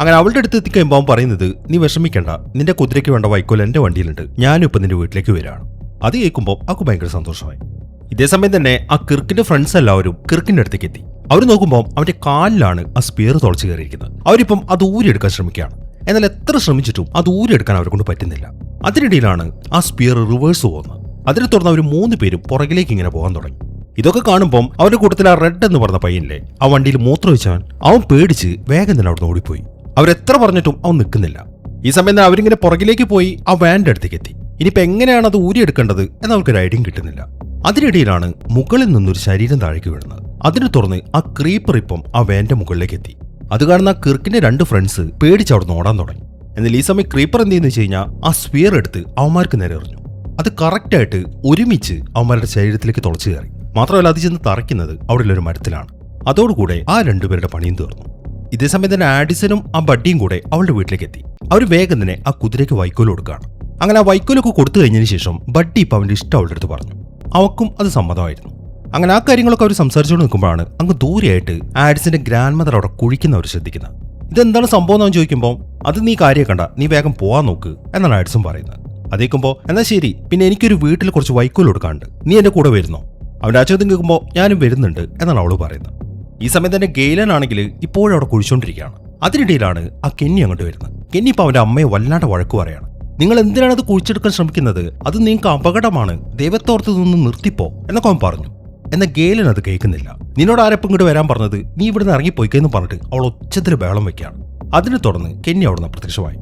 അങ്ങനെ അവളുടെ അടുത്ത് എത്തിക്കഴിയുമ്പോൾ അവൻ പറയുന്നത് നീ വിഷമിക്കേണ്ട, നിന്റെ കുതിരയ്ക്ക് വേണ്ട വൈക്കോൽ എന്റെ വണ്ടിയിലുണ്ട്, ഞാനും ഇപ്പം നിന്റെ വീട്ടിലേക്ക് വരികയാണ്. അത് കേൾക്കുമ്പോൾ അവൾക്ക് ഭയങ്കര സന്തോഷമായി. ഇതേസമയം തന്നെ ആ കിർക്കിന്റെ ഫ്രണ്ട്സ് എല്ലാവരും കിർക്കിന്റെ അടുത്തേക്ക് എത്തി. അവർ നോക്കുമ്പോൾ അവന്റെ കാലിലാണ് ആ സ്പിയർ തുളച്ചു കയറിയിരിക്കുന്നത്. അവരിപ്പം അത് ഊരിയെടുക്കാൻ ശ്രമിക്കുകയാണ്. എന്നാൽ എത്ര ശ്രമിച്ചിട്ടും അത് ഊരിയെടുക്കാൻ അവരെ കൊണ്ട് പറ്റുന്നില്ല. അതിനിടയിലാണ് ആ സ്പിയർ റിവേഴ്സ് പോകുന്നത്. അതിനെ തുടർന്ന് അവർ 3 പേരും പുറകിലേക്ക് ഇങ്ങനെ പോകാൻ തുടങ്ങി. ഇതൊക്കെ കാണുമ്പോൾ അവരുടെ കൂട്ടത്തിൽ ആ റെഡ് എന്ന് പറഞ്ഞ പയ്യനില്ലേ, ആ വണ്ടിയിൽ മൂത്രമൊഴിച്ചവൻ, അവൻ പേടിച്ച് വേഗം തന്നെ അവിടെ നിന്ന് ഓടിപ്പോയി. അവരെത്ര പറഞ്ഞിട്ടും അവൻ നിൽക്കുന്നില്ല. ഈ സമയം അവരിങ്ങനെ പുറകിലേക്ക് പോയി ആ വാന്റെ അടുത്തേക്ക് എത്തി. ഇനിയിപ്പോൾ എങ്ങനെയാണ് അത് ഊരിയെടുക്കേണ്ടത് എന്ന് അവർക്കൊരു ഐഡിയയും കിട്ടുന്നില്ല. അതിനിടയിലാണ് മുകളിൽ നിന്നൊരു ശരീരം താഴേക്ക് വീഴുന്നത്. അതിനെ തുറന്ന് ആ ക്രീപ്പർ ഇപ്പം ആ വാന്റെ മുകളിലേക്ക് എത്തി. അത് കാണുന്ന ആ കിർക്കിന്റെ 2 ഫ്രണ്ട്സ് പേടിച്ച് അവിടെ നിന്ന് ഓടാൻ തുടങ്ങി. എന്നാൽ ഈ സമയം ക്രീപ്പർ എന്ത് ചെയ്യുന്നു വെച്ച് കഴിഞ്ഞാൽ ആ സ്പിയർ എടുത്ത് അവന്മാർക്ക് നേരെ എറിഞ്ഞു. അത് കറക്റ്റായിട്ട് ഒരുമിച്ച് അവന്മാരുടെ ശരീരത്തിലേക്ക് തുളച്ചു കയറി. മാത്രമല്ല അത് ചെന്ന് തറയ്ക്കുന്നത് അവിടെ ഒരു മരത്തിലാണ്. അതോടുകൂടെ ആ 2 പേരുടെ പണിയും തീർന്നു. ഇതേസമയം തന്നെ ആഡിസനും ആ ബഡ്ഡിയും കൂടെ അവളുടെ വീട്ടിലേക്ക് എത്തി. അവർ വേഗം തന്നെ ആ കുതിരയ്ക്ക് വൈക്കോൽ കൊടുക്കുകയാണ്. അങ്ങനെ ആ വൈക്കോലൊക്കെ കൊടുത്തു കഴിഞ്ഞതിന് ശേഷം ബഡ്ഡി ഇപ്പം അവന്റെ ഇഷ്ടം അവളുടെ അടുത്ത് പറഞ്ഞു. അവക്കും അത് സമ്മതമായിരുന്നു. അങ്ങനെ ആ കാര്യങ്ങളൊക്കെ അവർ സംസാരിച്ചുകൊണ്ട് നിൽക്കുമ്പോഴാണ് അങ്ങ് ദൂരെയായിട്ട് ആഡിസന്റെ ഗ്രാൻഡ് മദർ അവിടെ കുഴിക്കുന്നവർ ശ്രദ്ധിക്കുന്നത്. ഇതെന്താണ് സംഭവം എന്ന് ചോദിക്കുമ്പോൾ അത് നീ കാര്യം കണ്ട, നീ വേഗം പോവാൻ നോക്ക് എന്നാണ് ആഡിസൺ പറയുന്നത്. അതേക്കുമ്പോൾ എന്നാൽ ശരി, പിന്നെ എനിക്കൊരു വീട്ടിൽ കുറച്ച് വൈക്കോൽ കൊടുക്കാണ്ട്, നീ എന്റെ കൂടെ വരുന്നോ? അവന്റെ ആ ചോദ്യം കേൾക്കുമ്പോൾ ഞാനും വരുന്നുണ്ട് എന്നാണ് അവള് പറയുന്നത്. ഈ സമയം തന്നെ ഗെയിലൻ ആണെങ്കിൽ ഇപ്പോഴും അവിടെ കുഴിച്ചുകൊണ്ടിരിക്കുകയാണ്. അതിനിടയിലാണ് ആ കെന്നി അങ്ങോട്ട് വരുന്നത്. കെന്നി ഇപ്പൊ അവന്റെ അമ്മയെ വല്ലാണ്ട് വഴക്ക് പറയാണ്. നിങ്ങൾ എന്തിനാണ് അത് കുഴിച്ചെടുക്കാൻ ശ്രമിക്കുന്നത്? അത് നിങ്ങൾക്ക് അപകടമാണ്, ദൈവത്തോർത്ത് നിന്ന് നിർത്തിപ്പോ എന്നൊക്കെ അവൻ പറഞ്ഞു. എന്നാൽ ഗെയിലൻ അത് കേൾക്കുന്നില്ല. നിന്നോട് ആരെപ്പം ഇങ്ങോട്ട് വരാൻ പറഞ്ഞത്, നീ ഇവിടുന്ന് ഇറങ്ങിപ്പോയിക്കെന്ന് പറഞ്ഞിട്ട് അവൾ ഒച്ചത്തിൽ ബഹളം വെക്കുകയാണ്. അതിനെ തുടർന്ന് കെന്നി അവിടുന്ന് പ്രത്യക്ഷമായി.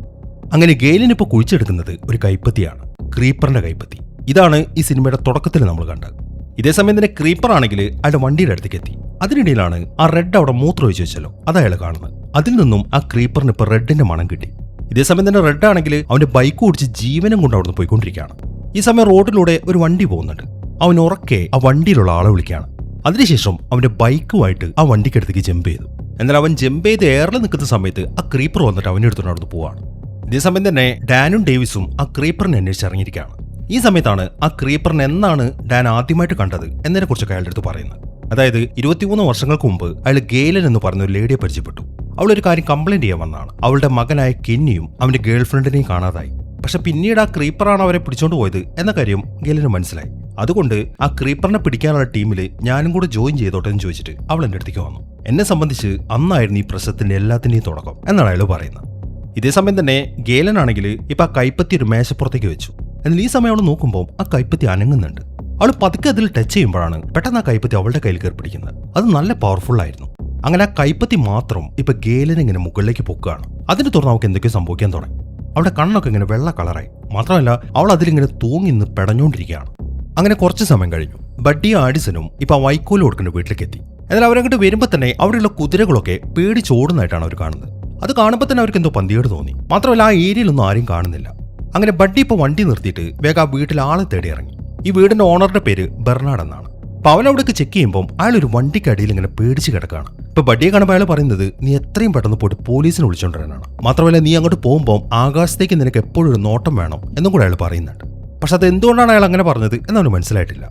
അങ്ങനെ ഗെയിലിന് ഇപ്പോൾ കുഴിച്ചെടുക്കുന്നത് ഒരു കൈപ്പത്തിയാണ്, ക്രീപ്പറിന്റെ കൈപ്പത്തി. ഇതാണ് ഈ സിനിമയുടെ തുടക്കത്തിൽ നമ്മൾ കണ്ടത്. ഇതേസമയം തന്നെ ക്രീപ്പർ ആണെങ്കിൽ അയാളുടെ വണ്ടിയുടെ അടുത്തേക്ക് എത്തി. അതിനിടയിലാണ് ആ റെഡ് അവിടെ മൂത്രമൊഴിച്ച് വെച്ചല്ലോ, അത് അയാൾ കാണുന്നത്. അതിൽ നിന്നും ആ ക്രീപ്പറിന് ഇപ്പോൾ റെഡിന്റെ മണം കിട്ടി. ഇതേസമയം തന്നെ റെഡ് ആണെങ്കിൽ അവന്റെ ബൈക്ക് ഓടിച്ച് ജീവനും കൊണ്ട് അവിടുന്ന് പോയിക്കൊണ്ടിരിക്കുകയാണ്. ഈ സമയം റോഡിലൂടെ ഒരു വണ്ടി പോകുന്നുണ്ട്. അവൻ ഉറക്കെ ആ വണ്ടിയിലുള്ള ആളെ വിളിക്കുകയാണ്. അതിനുശേഷം അവന്റെ ബൈക്കുമായിട്ട് ആ വണ്ടിക്കടുത്തേക്ക് ജമ്പ് ചെയ്തു. എന്നാൽ അവൻ ജമ്പ് ചെയ്ത് എയറിൽ നിൽക്കുന്ന സമയത്ത് ആ ക്രീപ്പർ വന്നിട്ട് അവനെ എടുത്തുകൊണ്ട് അവിടുന്ന് പോവാണ്. ഇതേസമയം തന്നെ ഡാനും ഡേവിസും ആ ക്രീപ്പറിനെ അന്വേഷിച്ചിറങ്ങിയിരിക്കുകയാണ്. ഈ സമയത്താണ് ആ ക്രീപ്പറിനെ എന്നാണ് ഡാൻ ആദ്യമായിട്ട് കണ്ടത് എന്നതിനെ കുറിച്ചൊക്കെ അയാളുടെ അടുത്ത് പറയുന്നത്. അതായത് 23 വർഷങ്ങൾക്ക് മുമ്പ് അയാൾ ഗെയിലൻ എന്ന് പറഞ്ഞ ഒരു ലേഡിയെ പരിചയപ്പെട്ടു. അവളൊരു കാര്യം കംപ്ലൈന്റ് ചെയ്യാൻ വന്നതാണ്. അവളുടെ മകനായ കെന്നിയും അവന്റെ ഗേൾ ഫ്രണ്ടിനെയും കാണാതായി. പക്ഷെ പിന്നീട് ആ ക്രീപ്പറാണ് അവരെ പിടിച്ചോണ്ട് പോയത് എന്ന കാര്യം ഗെയിലിന് മനസ്സിലായി. അതുകൊണ്ട് ആ ക്രീപ്പറിനെ പിടിക്കാനുള്ള ടീമിൽ ഞാനും കൂടെ ജോയിൻ ചെയ്തോട്ടെ എന്ന് ചോദിച്ചിട്ട് അവൾ എൻ്റെ അടുത്തേക്ക് വന്നു. എന്നെ സംബന്ധിച്ച് അന്നായിരുന്നു ഈ പ്രശ്നത്തിന്റെ എല്ലാത്തിന്റെയും തുടക്കം എന്നാണ് അയാൾ പറയുന്നത്. ഇതേസമയം തന്നെ ഗേലൻ ആണെങ്കിൽ ഇപ്പൊ ആ കൈപ്പത്തി ഒരു മേശപ്പുറത്തേക്ക് വെച്ചു. എന്നാൽ ഈ സമയം അവൾ നോക്കുമ്പോൾ ആ കൈപ്പത്തി അനങ്ങുന്നുണ്ട്. അവൾ പതുക്കെ അതിൽ ടച്ച് ചെയ്യുമ്പോഴാണ് പെട്ടെന്ന് ആ കൈപ്പത്തി അവളുടെ കയ്യിൽ കയറി പിടിക്കുന്നത്. അത് നല്ല പവർഫുൾ ആയിരുന്നു. അങ്ങനെ ആ കൈപ്പത്തി മാത്രം ഇപ്പൊ ഗേലൻ ഇങ്ങനെ മുകളിലേക്ക് പൊക്കുകയാണ്. അതിന് തുറന്ന് അവൾക്ക് എന്തൊക്കെയോ സംഭവിക്കാൻ തുടങ്ങി. അവളുടെ കണ്ണൊക്കെ ഇങ്ങനെ വെള്ള കളറായി. മാത്രമല്ല അവൾ അതിലിങ്ങനെ തൂങ്ങി നിന്ന് പെടഞ്ഞുകൊണ്ടിരിക്കുകയാണ്. അങ്ങനെ കുറച്ച് സമയം കഴിഞ്ഞു. ബഡ്ഡിയും ആഡിസനും ഇപ്പൊ ആ വൈക്കോല് കൊടുക്കുന്ന വീട്ടിലേക്ക് എത്തി. എന്നാൽ അവരങ്ങോട്ട് വരുമ്പോൾ തന്നെ അവിടെയുള്ള കുതിരകളൊക്കെ പേടിച്ചോടുന്നതായിട്ടാണ് അവർ കാണുന്നത്. അത് കാണുമ്പോൾ തന്നെ അവർക്ക് എന്തോ പന്തിയോട് തോന്നി. മാത്രമല്ല ആ ഏരിയയിലൊന്നും ആരും കാണുന്നില്ല. അങ്ങനെ ബഡ്ഡി ഇപ്പോൾ വണ്ടി നിർത്തിയിട്ട് വേഗം ആ വീട്ടിൽ ആളെ തേടി ഇറങ്ങി. ഈ വീടിന്റെ ഓണറുടെ പേര് ബെർണാഡ് എന്നാണ്. അപ്പൊ അവൻ അവിടേക്ക് ചെക്ക് ചെയ്യുമ്പോൾ അയാൾ ഒരു വണ്ടിക്കടിയിൽ ഇങ്ങനെ പേടിച്ച് കിടക്കുകയാണ്. ഇപ്പൊ ബഡ്ഡിയെ കാണുമ്പോൾ അയാൾ പറയുന്നത് നീ എത്രയും പെട്ടെന്ന് പോയിട്ട് പോലീസിനെ വിളിച്ചോണ്ടിരാനാണ്. മാത്രമല്ല നീ അങ്ങോട്ട് പോകുമ്പോൾ ആകാശത്തേക്ക് നിനക്ക് എപ്പോഴും ഒരു നോട്ടം വേണം എന്നും കൂടെ അയാൾ പറയുന്നുണ്ട്. പക്ഷെ അത് എന്തുകൊണ്ടാണ് അയാൾ അങ്ങനെ പറഞ്ഞത് എന്നവന് മനസ്സിലായിട്ടില്ല.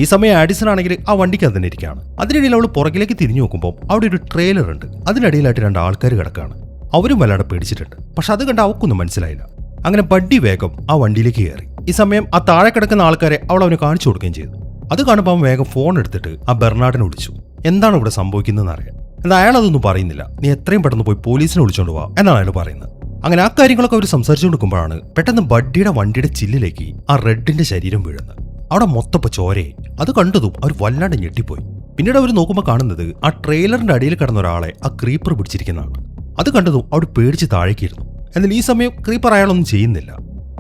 ഈ സമയം ആഡിസൺ ആണെങ്കിൽ ആ വണ്ടിക്ക് അതിനെ ഇരിക്കുകയാണ്. അതിനിടയിൽ അവൾ പുറകിലേക്ക് തിരിഞ്ഞു നോക്കുമ്പോൾ അവിടെ ഒരു ട്രെയിലർ ഉണ്ട്. അതിനിടയിലായിട്ട് 2 ആൾക്കാർ കിടക്കുകയാണ്. അവരും വല്ലാതെ പേടിച്ചിട്ടുണ്ട്. പക്ഷെ അത് കണ്ട് അവക്കൊന്നും മനസ്സിലായില്ല. അങ്ങനെ ബഡ്ഡി വേഗം ആ വണ്ടിയിലേക്ക് കയറി. ഈ സമയം ആ താഴെ കിടക്കുന്ന ആൾക്കാരെ അവൾ അവന് കാണിച്ചു കൊടുക്കുകയും ചെയ്തു. അത് കാണുമ്പോൾ അവൻ വേഗം ഫോൺ എടുത്തിട്ട് ആ ബെർണാഡിനെ വിളിച്ചു. എന്താണ് ഇവിടെ സംഭവിക്കുന്നതെന്ന് അറിയാം. എന്നാൽ അയാൾ അതൊന്നും പറയുന്നില്ല. നീ എത്രയും പെട്ടെന്ന് പോയി പോലീസിനെ വിളിച്ചോണ്ട് പോവാ എന്നാണ് അയാൾ പറയുന്നത്. അങ്ങനെ ആ കാര്യങ്ങളൊക്കെ അവർ സംസാരിച്ചുകൊണ്ടിരിക്കുമ്പോഴാണ് പെട്ടെന്ന് ബഡ്ഡിയുടെ വണ്ടിയുടെ ചില്ലിലേക്ക് ആ റെഡിന്റെ ശരീരം വീഴുന്നത്. അവിടെ മൊത്തപ്പോ ചോരയെ. അത് കണ്ടതും അവർ വല്ലാണ്ട് ഞെട്ടിപ്പോയി. പിന്നീട് അവർ നോക്കുമ്പോൾ കാണുന്നത് ആ ട്രെയിലറിന്റെ അടിയിൽ കിടന്ന ഒരാളെ ആ ക്രീപ്പർ പിടിച്ചിരിക്കുന്നതാണ്. അത് കണ്ടതും അവർ പേടിച്ച് താഴേക്കിരുന്നു. എന്നാൽ ഈ സമയം ക്രീപ്പർ അയാളൊന്നും ചെയ്യുന്നില്ല.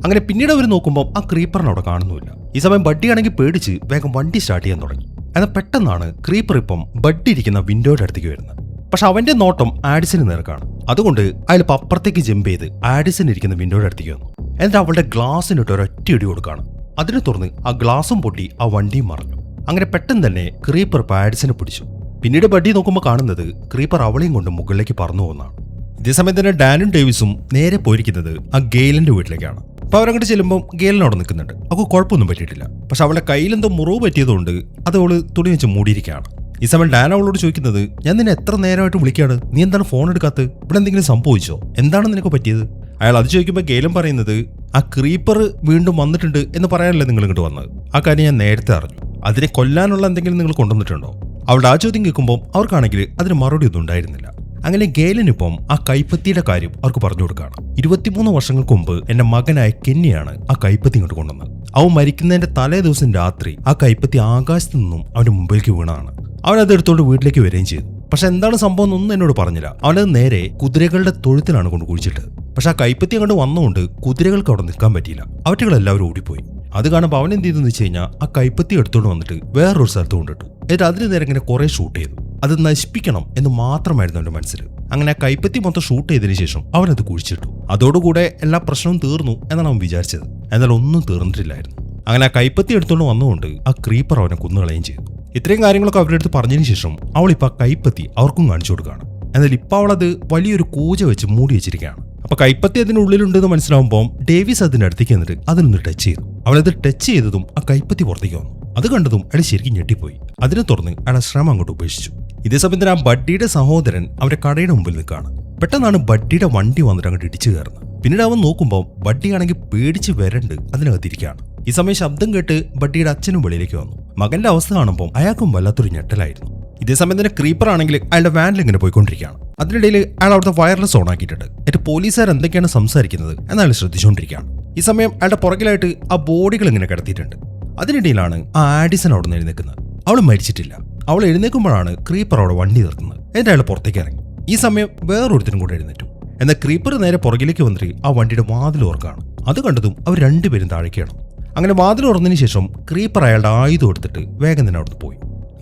അങ്ങനെ പിന്നീട് അവർ നോക്കുമ്പോൾ ആ ക്രീപ്പറിനെ അവിടെ കാണുന്നില്ല. ഈ സമയം ബഡ്ഡിയാണെങ്കിൽ പേടിച്ച് വേഗം വണ്ടി സ്റ്റാർട്ട് ചെയ്യാൻ തുടങ്ങി. എന്നാൽ പെട്ടെന്നാണ് ക്രീപ്പർ ഇപ്പം ബഡ്ഡി ഇരിക്കുന്ന വിൻഡോയുടെ അടുത്തേക്ക് വരുന്നത്. പക്ഷെ അവന്റെ നോട്ടം ആഡിസിന് നേർക്കാണ്. അതുകൊണ്ട് അയാൾ ഇപ്പം അപ്പുറത്തേക്ക് ജമ്പ് ചെയ്ത് ആഡിസിന് ഇരിക്കുന്ന വിൻഡോയുടെ അടുത്തേക്ക് വന്നു. എന്നിട്ട് അവളുടെ ഗ്ലാസ്സിനിട്ട് ഒരൊറ്റ ഇടി കൊടുക്കുകയാണ്. അതിനെ തുറന്ന് ആ ഗ്ലാസും പൊട്ടി ആ വണ്ടിയും മറഞ്ഞു. അങ്ങനെ പെട്ടെന്ന് തന്നെ ക്രീപ്പർ ഇപ്പം ആഡിസിനെ പിടിച്ചു. പിന്നീട് ബഡ്ഡി നോക്കുമ്പോൾ കാണുന്നത് ക്രീപ്പർ അവളെയും കൊണ്ട് മുകളിലേക്ക് പറന്നു പോകുന്നതാണ്. ഇതേസമയം തന്നെ ഡാനും ഡേവിസും നേരെ പോയിരിക്കുന്നത് ആ ഗെയിലിന്റെ വീട്ടിലേക്കാണ്. അപ്പൊ അവരങ്ങോട്ട് ചെല്ലുമ്പോൾ ഗെയിലിന് അവിടെ നിൽക്കുന്നുണ്ട്. അവൾക്ക് കുഴപ്പമൊന്നും പറ്റിയിട്ടില്ല. പക്ഷെ അവളുടെ കയ്യിലെന്തോ മുറിവ് പറ്റിയതുകൊണ്ട് അത് അവള് തുണി വെച്ച് മൂടിയിരിക്കുകയാണ്. ഈ സമയം ഡാൻ അവളോട് ചോദിക്കുന്നത് ഞാൻ നിന്നെ എത്ര നേരമായിട്ട് വിളിക്കാണ്, നീ എന്താണ് ഫോൺ എടുക്കാത്തത്, ഇവിടെ എന്തെങ്കിലും സംഭവിച്ചോ, എന്താണ് നിനക്ക് പറ്റിയത്? അയാൾ അത് ചോദിക്കുമ്പോൾ ഗെയിലും പറയുന്നത് ആ ക്രീപ്പർ വീണ്ടും വന്നിട്ടുണ്ട് എന്ന് പറയാനല്ലേ നിങ്ങൾ ഇങ്ങോട്ട് വന്നത്. ആ കാര്യം ഞാൻ നേരത്തെ അറിഞ്ഞു. അതിനെ കൊല്ലാനുള്ള എന്തെങ്കിലും നിങ്ങൾ കൊണ്ടുവന്നിട്ടുണ്ടോ? അവളുടെ ആ ചോദ്യം കേൾക്കുമ്പോൾ അവർക്കാണെങ്കിൽ അതിന് മറുപടി ഒന്നും ഉണ്ടായിരുന്നില്ല. അങ്ങനെ ഗെയിലിനിപ്പം ആ കൈപ്പത്തിയുടെ കാര്യം അവർക്ക് പറഞ്ഞു കൊടുക്കുകയാണ്. 23 വർഷങ്ങൾക്ക് മുമ്പ് എന്റെ മകനായ കെന്നിയാണ് ആ കൈപ്പത്തി ഇങ്ങോട്ട് കൊണ്ടുവന്നത്. അവൻ മരിക്കുന്നതിന്റെ തലേ ദിവസം രാത്രി ആ കൈപ്പത്തി ആകാശത്തു നിന്നും അവന്റെ മുമ്പിലേക്ക് വീണതാണ്. അവൻ അത് എടുത്തോണ്ട് വീട്ടിലേക്ക് വരികയും ചെയ്തു. പക്ഷെ എന്താണ് സംഭവം എന്നൊന്നും എന്നോട് പറഞ്ഞില്ല. അവനത് നേരെ കുതിരകളുടെ തൊഴുത്തിലാണ് കൊണ്ട് കുഴിച്ചിട്ടത്. പക്ഷെ ആ കൈപ്പത്തി അങ്ങോട്ട് വന്നുകൊണ്ട് കുതിരകൾക്ക് അവിടെ നിൽക്കാൻ പറ്റിയില്ല. അവറ്റകളെല്ലാവരും ഓടിപ്പോയി. അത് കാണുമ്പോൾ അവൻ എന്ത് ചെയ്തെന്ന് വെച്ച് കഴിഞ്ഞാൽ ആ കൈപ്പത്തി എടുത്തോണ്ട് വന്നിട്ട് വേറൊരു സ്ഥലത്ത് കൊണ്ടിട്ടു. എന്നിട്ട് അതിന് നേരെ ഇങ്ങനെ കുറെ ഷൂട്ട് ചെയ്തു. അത് നശിപ്പിക്കണം എന്ന് മാത്രമായിരുന്നു അവന്റെ മനസ്സിൽ. അങ്ങനെ ആ കൈപ്പത്തി മൊത്തം ഷൂട്ട് ചെയ്തതിനു ശേഷം അവനത് കുഴിച്ചിട്ടു. അതോടുകൂടെ എല്ലാ പ്രശ്നവും തീർന്നു എന്നാണ് അവൻ വിചാരിച്ചത്. എന്നാൽ ഒന്നും തീർന്നിട്ടില്ലായിരുന്നു. അങ്ങനെ ആ കൈപ്പത്തി എടുത്തുകൊണ്ട് വന്നുകൊണ്ട് ആ ക്രീപ്പർ അവനെ കൊന്നുകളയും ചെയ്തു. ഇത്രയും കാര്യങ്ങളൊക്കെ അവരുടെ അടുത്ത് പറഞ്ഞതിന് ശേഷം അവളിപ്പോൾ ആ കൈപ്പത്തി അവർക്കും കാണിച്ചു കൊടുക്കുകയാണ്. എന്നാൽ ഇപ്പോൾ അവളത് വലിയൊരു കൂജ വെച്ച് മൂടി വെച്ചിരിക്കുകയാണ്. അപ്പൊ കൈപ്പത്തി അതിനുള്ളിലുണ്ടെന്ന് മനസ്സിലാവുമ്പോൾ ഡേവിസ് അതിന്റെ അടുത്തേക്ക് എന്നിട്ട് അതിനൊന്ന് ടച്ച് ചെയ്തു. അവളത് ടച്ച് ചെയ്തതും ആ കൈപ്പത്തി പുറത്തേക്ക് വന്നു. അത് കണ്ടതും അയാൾ ശരിക്കും ഞെട്ടിപ്പോയി. അതിനെ തുറന്ന് അയാളെ ശ്രമം അങ്ങോട്ട് ഉപേക്ഷിച്ചു. ഇതേ സമയത്തിന് ആ ബഡ്ഡിയുടെ സഹോദരൻ അവന്റെ കടയുടെ മുമ്പിൽ നിൽക്കുകയാണ്. പെട്ടെന്നാണ് ബഡ്ഡിയുടെ വണ്ടി വന്നിട്ട് അങ്ങോട്ട് ഇടിച്ചു കയറുന്നത്. പിന്നീട് അവൻ നോക്കുമ്പോൾ ബഡ്ഡിയാണെങ്കിൽ പേടിച്ച് വരണ്ട് അതിനകത്തിരിക്കുകയാണ്. ഈ സമയം ശബ്ദം കേട്ട് ബഡ്ഡിയുടെ അച്ഛനും വെളിയിലേക്ക് വന്നു. മകന്റെ അവസ്ഥ കാണുമ്പോൾ അയാൾക്കും വല്ലാത്തൊരു ഞെട്ടലായിരുന്നു. ഇതേ സമയം തന്നെ ക്രീപ്പർ ആണെങ്കിൽ അയാളുടെ വാനിൽ ഇങ്ങനെ പോയിക്കൊണ്ടിരിക്കുകയാണ്. അതിനിടയിൽ അയാൾ അവിടുത്തെ വയർലെസ് ഓൺ ആക്കിയിട്ടുണ്ട്. എന്നിട്ട് പോലീസുകാർ എന്തൊക്കെയാണ് സംസാരിക്കുന്നത് എന്നയാൾ ശ്രദ്ധിച്ചുകൊണ്ടിരിക്കുകയാണ്. ഈ സമയം അയാളുടെ പുറകിലായിട്ട് ആ ബോഡികൾ ഇങ്ങനെ കിടത്തിയിട്ടുണ്ട്. അതിനിടയിലാണ് ആ ആഡിസൺ അവിടെ നിന്ന് എഴുന്നേക്കുന്നത്. അവൾ മരിച്ചിട്ടില്ല. അവൾ എഴുന്നേൽക്കുമ്പോഴാണ് ക്രീപ്പർ അവിടെ വണ്ടി നിർത്തുന്നത്. എന്നിട്ട് അയാൾ പുറത്തേക്ക് ഇറങ്ങി. ഈ സമയം വേറൊരുത്തരും കൂടെ എഴുന്നേറ്റു. എന്നാൽ ക്രീപ്പർ നേരെ പുറകിലേക്ക് വന്നിട്ട് ആ വണ്ടിയുടെ വാതിൽ ഓർക്കാണ്. അത് കണ്ടതും അവർ രണ്ടുപേരും താഴേക്കാണ്. അങ്ങനെ വാതിൽ തുറന്നതിന് ശേഷം ക്രീപ്പർ അയാളുടെ ആയുധം എടുത്തിട്ട് വേഗം തന്നെ അവിടെ പോയി.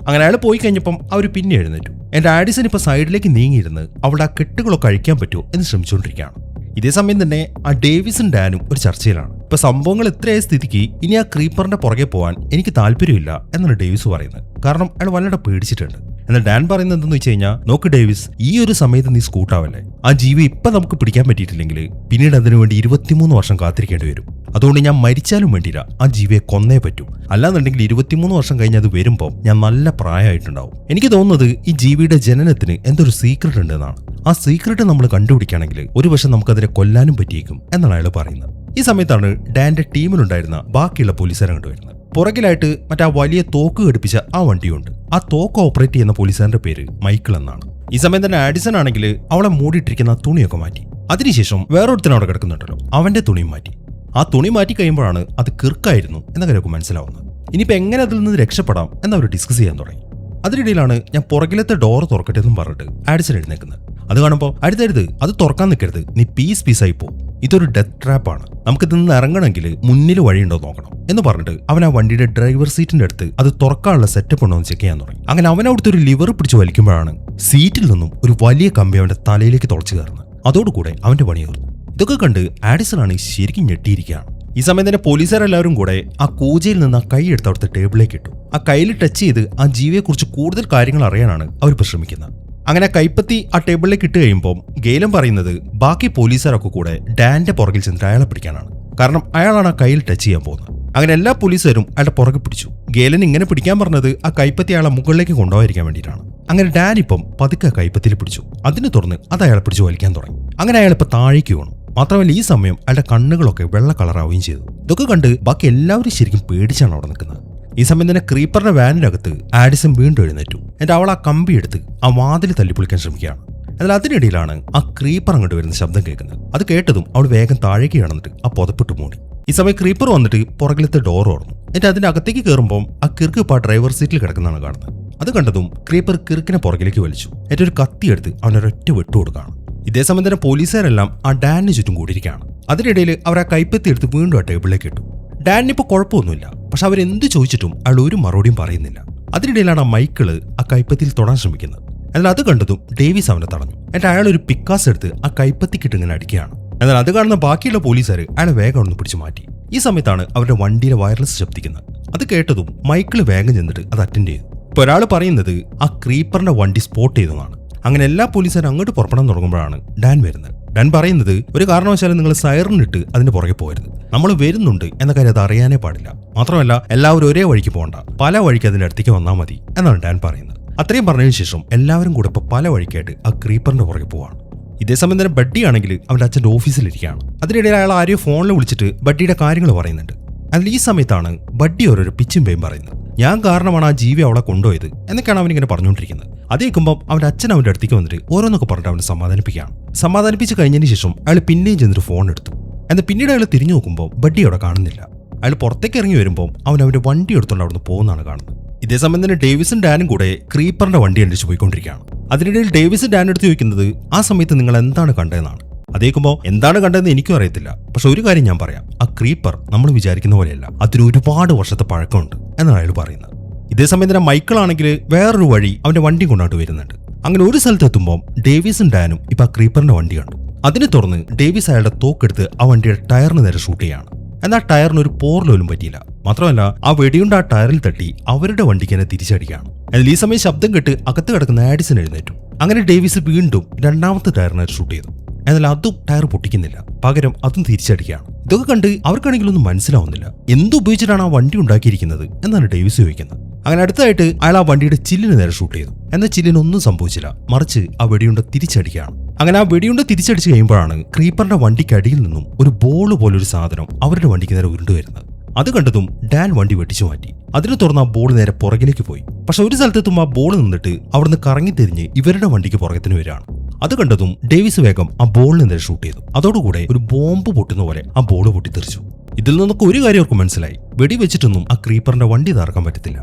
അങ്ങനെ അയാൾ പോയി കഴിഞ്ഞപ്പം അവർ പിന്നെ എഴുന്നേറ്റു. എന്റെ ആഡിസൺ ഇപ്പൊ സൈഡിലേക്ക് നീങ്ങിയിരുന്ന് അവളുടെ ആ കെട്ടുകളൊക്കെ അഴിക്കാൻ പറ്റുമോ എന്ന് ശ്രമിച്ചുകൊണ്ടിരിക്കുകയാണ്. ഇതേ സമയം തന്നെ ആ ഡേവിസും ഡാനും ഒരു ചർച്ചയിലാണ്. ഇപ്പൊ സംഭവങ്ങൾ ഇത്രയായ സ്ഥിതിക്ക് ഇനി ആ ക്രീപ്പറിന്റെ പുറകെ പോകാൻ എനിക്ക് താല്പര്യമില്ല എന്നാണ് ഡേവിസ് പറയുന്നത്. കാരണം അയാൾ വല്ലാതെ പേടിച്ചിട്ടുണ്ട്. എന്നാൽ ഡാൻ പറയുന്നത് എന്തെന്ന് വെച്ച് കഴിഞ്ഞാൽ, നോക്ക് ഡേവിസ്, ഈ ഒരു സമയത്ത് നീ സ്കൂട്ടാവല്ലേ. ആ ജീവി ഇപ്പൊ നമുക്ക് പിടിക്കാൻ പറ്റിയിട്ടില്ലെങ്കിൽ പിന്നീട് അതിനുവേണ്ടി 23 വർഷം കാത്തിരിക്കേണ്ടി വരും. അതുകൊണ്ട് ഞാൻ മരിച്ചാലും വേണ്ടിയില്ല, ആ ജീവിയെ കൊന്നേ പറ്റൂ. അല്ലാന്നുണ്ടെങ്കിൽ 23 വർഷം കഴിഞ്ഞ് അത് വരുമ്പോൾ ഞാൻ നല്ല പ്രായമായിട്ടുണ്ടാവും. എനിക്ക് തോന്നുന്നത് ഈ ജീവിയുടെ ജനനത്തിന് എന്തൊരു സീക്രട്ട് ഉണ്ടെന്നാണ്. ആ സീക്രട്ട് നമ്മൾ കണ്ടുപിടിക്കുകയാണെങ്കിൽ ഒരു പക്ഷെ നമുക്കതിനെ കൊല്ലാനും പറ്റിയേക്കും എന്നാണ് അയാൾ പറയുന്നത്. ഈ സമയത്താണ് ഡാന്റെ ടീമിലുണ്ടായിരുന്ന ബാക്കിയുള്ള പോലീസുകാരെ കണ്ടുവരുന്നത്. പുറകിലായിട്ട് മറ്റാ വലിയ തോക്ക് ഘടിപ്പിച്ച ആ വണ്ടിയുണ്ട്. ആ തോക്ക് ഓപ്പറേറ്റ് ചെയ്യുന്ന പോലീസുകാരന്റെ പേര് മൈക്കിൾ എന്നാണ്. ഈ സമയം തന്നെ ആഡിസൺ ആണെങ്കിൽ അവളെ മൂടിയിട്ടിരിക്കുന്ന തുണിയൊക്കെ മാറ്റി. അതിനുശേഷം വേറൊരുത്തനും അവിടെ കിടക്കുന്നുണ്ടല്ലോ, അവന്റെ തുണിയും മാറ്റി. ആ തുണി മാറ്റി കഴിയുമ്പോഴാണ് അത് കിർക്കായിരുന്നു എന്ന കാര്യമൊക്കെ മനസ്സിലാവുന്നത്. ഇനിയിപ്പോൾ എങ്ങനെ അതിൽ നിന്ന് രക്ഷപ്പെടാം എന്നവർ ഡിസ്കസ് ചെയ്യാൻ തുടങ്ങി. അതിനിടയിലാണ് ഞാൻ പുറകിലത്തെ ഡോർ തുറക്കട്ടെ എന്നും പറഞ്ഞിട്ട് ആഡിസൺ എഴുന്നേക്കുന്നത്. അത് കാണുമ്പോൾ അടുത്തരുത്, അത് തുറക്കാൻ നിൽക്കരുത്, നീ പീസായി പോകും, ഇതൊരു ഡെത്ത് ട്രാപ്പാണ്, നമുക്ക് ഇതിൽ നിന്ന് ഇറങ്ങണമെങ്കിൽ മുന്നിൽ വഴിയുണ്ടോ നോക്കണം എന്ന് പറഞ്ഞിട്ട് അവൻ ആ വണ്ടിയുടെ ഡ്രൈവർ സീറ്റിന്റെ അടുത്ത് അത് തുറക്കാനുള്ള സെറ്റപ്പ് ഉണ്ടോ എന്ന് ചെക്ക് ചെയ്യാൻ തുടങ്ങി. അങ്ങനെ അവൻ അവിടുത്തെ ഒരു ലിവർ പിടിച്ച് വലിക്കുമ്പോഴാണ് സീറ്റിൽ നിന്നും ഒരു വലിയ കമ്പി അവന്റെ തലയിലേക്ക് തുളച്ചു കയറുന്നത്. അതോടുകൂടെ അവന്റെ പണി തീർന്നു. ഇതൊക്കെ കണ്ട് ആഡിസൺ ആണ് ശരിക്കും ഞെട്ടിയിരിക്കുകയാണ്. ഈ സമയം തന്നെ പോലീസുകാരെല്ലാവരും കൂടെ ആ കൂജയിൽ നിന്ന് ആ കൈ എടുത്ത് അവിടുത്തെ ടേബിളിലേക്ക് ഇട്ടു. ആ കയ്യിൽ ടച്ച് ചെയ്ത് ആ ജീവിയെക്കുറിച്ച് കൂടുതൽ കാര്യങ്ങൾ അറിയാനാണ് അവരിപ്പോൾ ശ്രമിക്കുന്നത്. അങ്ങനെ കൈപ്പത്തി ആ ടേബിളിലേക്ക് ഇട്ട് കഴിയുമ്പോൾ ഗെയിലൻ പറയുന്നത് ബാക്കി പോലീസുകാരൊക്കെ കൂടെ ഡാന്റെ പുറകിൽ ചെന്നിട്ട് അയാളെ പിടിക്കാനാണ്. കാരണം അയാളാണ് ആ കയ്യിൽ ടച്ച് ചെയ്യാൻ പോകുന്നത്. അങ്ങനെ എല്ലാ പോലീസുകാരും അയാളുടെ പുറകെ പിടിച്ചു. ഗെയിലൻ ഇങ്ങനെ പിടിക്കാൻ പറഞ്ഞത് ആ കൈപ്പത്തി അയാളെ മുകളിലേക്ക് കൊണ്ടുപോയിരിക്കാൻ വേണ്ടിയിട്ടാണ്. അങ്ങനെ ഡാൻ ഇപ്പം പതുക്കെ കൈപ്പത്തിയിൽ പിടിച്ചു. അതിനെ തുറന്ന് അത് അയാളെ പിടിച്ചു വലിക്കാൻ തുടങ്ങി. അങ്ങനെ അയാൾ ഇപ്പൊ താഴേക്ക് വീണു. മാത്രമല്ല ഈ സമയം അയാളുടെ കണ്ണുകളൊക്കെ വെള്ള കളറാവുകയും ചെയ്തു. ഇതൊക്കെ കണ്ട് ബാക്കി എല്ലാവരും ശരിക്കും പേടിച്ചാണ് അവിടെ നിൽക്കുന്നത്. ഈ സമയം തന്നെ ക്രീപ്പറിന്റെ വാനിനകത്ത് ആഡിസൺ വീണ്ടും എഴുന്നേറ്റു. എന്നിട്ട് അവൾ ആ കമ്പി എടുത്ത് ആ വാതിൽ തല്ലിപ്പൊളിക്കാൻ ശ്രമിക്കുകയാണ്. എന്നാൽ അതിനിടയിലാണ് ആ ക്രീപ്പർ അങ്ങോട്ട് വരുന്ന ശബ്ദം കേൾക്കുന്നത്. അത് കേട്ടതും അവൾ വേഗം താഴേക്ക് കിടന്നിട്ട് ആ പുതപ്പിട്ട് മൂടി. ഈ സമയം ക്രീപ്പർ വന്നിട്ട് പുറകിലത്തെ ഡോർ തുറന്നു. എന്നിട്ട് അതിന്റെ അകത്തേക്ക് കയറുമ്പോൾ ആ കിർക്ക് ഇപ്പൊ ഡ്രൈവർ സീറ്റിൽ കിടക്കുന്നതാണ് കാണുന്നത്. അത് കണ്ടതും ക്രീപ്പർ കിർക്കിനെ പുറകിലേക്ക് വലിച്ചു. എന്നിട്ട് ഒരു കത്തിയെടുത്ത് അവനൊരൊറ്റ വെട്ടു കൊടുക്കുകയാണ്. ഇതേ സമയം തന്നെ പോലീസുകാരെല്ലാം ആ ഡാനിന് ചുറ്റും കൂടിയിരിക്കുകയാണ്. അതിനിടയിൽ അവർ ആ കൈപ്പത്തി എടുത്ത് വീണ്ടും ആ ടേബിളിലേക്ക് ഇട്ടു. ഡാനിനിപ്പോൾ കുഴപ്പമൊന്നുമില്ല. പക്ഷെ അവരെന്ത് ചോദിച്ചിട്ടും അയാൾ ഒരു മറുപടിയും പറയുന്നില്ല. അതിനിടയിലാണ് ആ മൈക്കിള് ആ കൈപ്പത്തിയിൽ തൊടാൻ ശ്രമിക്കുന്നത്. എന്നാൽ അത് കണ്ടതും ഡേവിസ് അവനെ തടഞ്ഞു. എന്നിട്ട് അയാൾ ഒരു പിക്കാസ് എടുത്ത് ആ കൈപ്പത്തിക്കിട്ട് ഇങ്ങനെ അടിക്കുകയാണ്. എന്നാൽ അത് കാണുന്ന ബാക്കിയുള്ള പോലീസുകാർ അയാളെ വേഗം ഒന്ന് പിടിച്ചു മാറ്റി. ഈ സമയത്താണ് അവരുടെ വണ്ടിയിലെ വയർലെസ് ശബ്ദിക്കുന്നത്. അത് കേട്ടതും മൈക്കിള് വേഗം ചെന്നിട്ട് അത് അറ്റൻഡ് ചെയ്തു. ഇപ്പോൾ ഒരാൾ പറയുന്നത് ആ ക്രീപ്പറിന്റെ വണ്ടി സ്പോട്ട് ചെയ്തതാണ്. അങ്ങനെ എല്ലാ പോലീസുകാരും അങ്ങോട്ട് പുറപ്പെടാൻ തുടങ്ങുമ്പോഴാണ് ഡാൻ വരുന്നത്. ഡാൻ പറയുന്നത് ഒരു കാരണവശാലും നിങ്ങൾ സൈറണിട്ട് അതിന്റെ പുറകെ പോകരുത്. നമ്മൾ വരുന്നുണ്ട് എന്ന കാര്യം അത് അറിയാനേ പാടില്ല. മാത്രമല്ല എല്ലാവരും ഒരേ വഴിക്ക് പോകണ്ട, പല വഴിക്ക് അതിന്റെ അടുത്തേക്ക് വന്നാൽ മതി എന്നാണ് ഡാൻ പറയുന്നത്. അത്രയും പറഞ്ഞതിന് ശേഷം എല്ലാവരും കൂടെ ഇപ്പോൾ പല വഴിക്കായിട്ട് ആ ക്രീപ്പറിന്റെ പുറകെ പോവാണ്. ഇതേസമയം തന്നെ ബഡ്ഡി ആണെങ്കിൽ അവന്റെ അച്ഛൻ്റെ ഓഫീസിലിരിക്കുകയാണ്. അതിനിടയിൽ അയാൾ ആരെയോ ഫോണിൽ വിളിച്ചിട്ട് ബഡ്ഡിയുടെ കാര്യങ്ങൾ പറയുന്നുണ്ട്. അതിൽ ഈ സമയത്താണ് ബഡ്ഡി ഓരോരോ പിച്ചും പേയും പറയുന്നത്. ഞാൻ കാരണമാണ് ആ ജീവി അവളെ കൊണ്ടുപോയത് എന്നൊക്കെയാണ് അവനിങ്ങനെ പറഞ്ഞുകൊണ്ടിരിക്കുന്നത്. അത് കേൾക്കുമ്പോൾ അവന്റെ അച്ഛൻ അവന്റെ അടുത്തേക്ക് വന്നിട്ട് ഓരോന്നൊക്കെ പറഞ്ഞിട്ട് അവനെ സമാധാനിപ്പിക്കുകയാണ്. സമാധാനിപ്പിച്ച് കഴിഞ്ഞതിന് ശേഷം അയാൾ പിന്നെയും ചെന്നിട്ട് ഫോൺ എടുത്തു. എന്നാൽ പിന്നീട് അയാൾ തിരിഞ്ഞു നോക്കുമ്പോൾ ബഡ്ഡി അവിടെ കാണുന്നില്ല. അയാൾ പുറത്തേക്ക് ഇറങ്ങി വരുമ്പോൾ അവന്റെ വണ്ടി എടുത്തുകൊണ്ട് അവിടുന്ന് പോകുന്നതാണ് കാണുന്നത്. ഇതേസമയം തന്നെ ഡേവിസും ഡാനും കൂടെ ക്രീപ്പറിന്റെ വണ്ടി അന്വേഷിച്ച് പോയിക്കൊണ്ടിരിക്കുകയാണ്. അതിനിടയിൽ ഡേവിസ് ഡാൻ എടുത്ത് ചോദിക്കുന്നത് ആ സമയത്ത് നിങ്ങൾ എന്താണ് കണ്ടതെന്നാണ്. അതേക്കുമ്പോൾ എന്താണ് കണ്ടതെന്ന് എനിക്കും അറിയത്തില്ല. പക്ഷെ ഒരു കാര്യം ഞാൻ പറയാം, ആ ക്രീപ്പർ നമ്മൾ വിചാരിക്കുന്ന പോലെയല്ല, അതിന് ഒരുപാട് വർഷത്തെ പഴക്കമുണ്ട് എന്നാണ് അയാൾ പറയുന്നത്. ഇതേസമയം തന്നെ മൈക്കിൾ ആണെങ്കിൽ വേറൊരു വഴി അവന്റെ വണ്ടി കൊണ്ടോട്ട് വരുന്നുണ്ട്. അങ്ങനെ ഒരു സ്ഥലത്ത് എത്തുമ്പോൾ ഡേവിസും ഡാനും ഇപ്പൊ ആ ക്രീപ്പറിന്റെ വണ്ടി കണ്ടു. അതിനെ തുറന്ന് ഡേവിസ് അയാളുടെ തോക്കെടുത്ത് ആ വണ്ടിയുടെ ടയറിന് നേരെ ഷൂട്ട് ചെയ്യാണ്. എന്നാൽ ടയറിന് ഒരു പോറലോലും പറ്റിയില്ല. മാത്രമല്ല ആ വെടിയുണ്ട ആ ടയറിൽ തട്ടി അവരുടെ വണ്ടിക്ക് തന്നെ തിരിച്ചടിക്കുകയാണ്. എന്നാൽ ഈ സമയം ശബ്ദം കേട്ട് അകത്ത് കിടക്കുന്ന ആഡിസൺ എഴുന്നേറ്റു. അങ്ങനെ ഡേവിസ് വീണ്ടും രണ്ടാമത്തെ ടയറിനെ ഷൂട്ട് ചെയ്തു. എന്നാൽ അതും ടയർ പൊട്ടിക്കുന്നില്ല, പകരം അതും തിരിച്ചടിക്കുകയാണ്. ഇതൊക്കെ കണ്ട് അവർക്കാണെങ്കിലൊന്നും മനസ്സിലാവുന്നില്ല എന്തുപയോഗിച്ചിട്ടാണ് ആ വണ്ടി ഉണ്ടാക്കിയിരിക്കുന്നത് എന്നാണ് ഡേവിസ് ചോദിക്കുന്നത്. അങ്ങനെ അടുത്തതായിട്ട് അയാൾ ആ വണ്ടിയുടെ ചില്ലിന് നേരെ ഷൂട്ട് ചെയ്തു. എന്നാൽ ചില്ലിനൊന്നും സംഭവിച്ചില്ല, മറിച്ച് ആ വെടിയുണ്ട തിരിച്ചടിക്കുകയാണ്. അങ്ങനെ ആ വെടിയുണ്ട തിരിച്ചടിച്ച് കഴിയുമ്പോഴാണ് ക്രീപ്പറിന്റെ വണ്ടിക്കടിയിൽ നിന്നും ഒരു ബോൾ പോലൊരു സാധനം അവരുടെ വണ്ടിക്ക് നേരെ ഉരുണ്ടുവരുന്നത്. അത് കണ്ടതും ഡാൻ വണ്ടി വെട്ടിച്ചു മാറ്റി. അതിന് തുറന്ന ആ ബോൾ നേരെ പുറകിലേക്ക് പോയി. പക്ഷെ ഒരു സ്ഥലത്തെത്തും ആ ബോൾ നിന്നിട്ട് അവിടുന്ന് കറങ്ങി തിരിഞ്ഞ് ഇവരുടെ വണ്ടിക്ക് പുറകത്തിന് വരികയാണ്. അത് കണ്ടതും ഡേവിസ് വേഗം ആ ബോളിന് നേരെ ഷൂട്ട് ചെയ്തു. അതോടുകൂടെ ഒരു ബോംബ് പൊട്ടുന്ന പോലെ ആ ബോൾ പൊട്ടിത്തെറിച്ചു. ഇതിൽ നിന്നൊക്കെ ഒരു കാര്യം അവർക്ക് മനസ്സിലായി, വെടി വെച്ചിട്ടൊന്നും ആ ക്രീപ്പറിന്റെ വണ്ടി തകർക്കാൻ പറ്റത്തില്ല.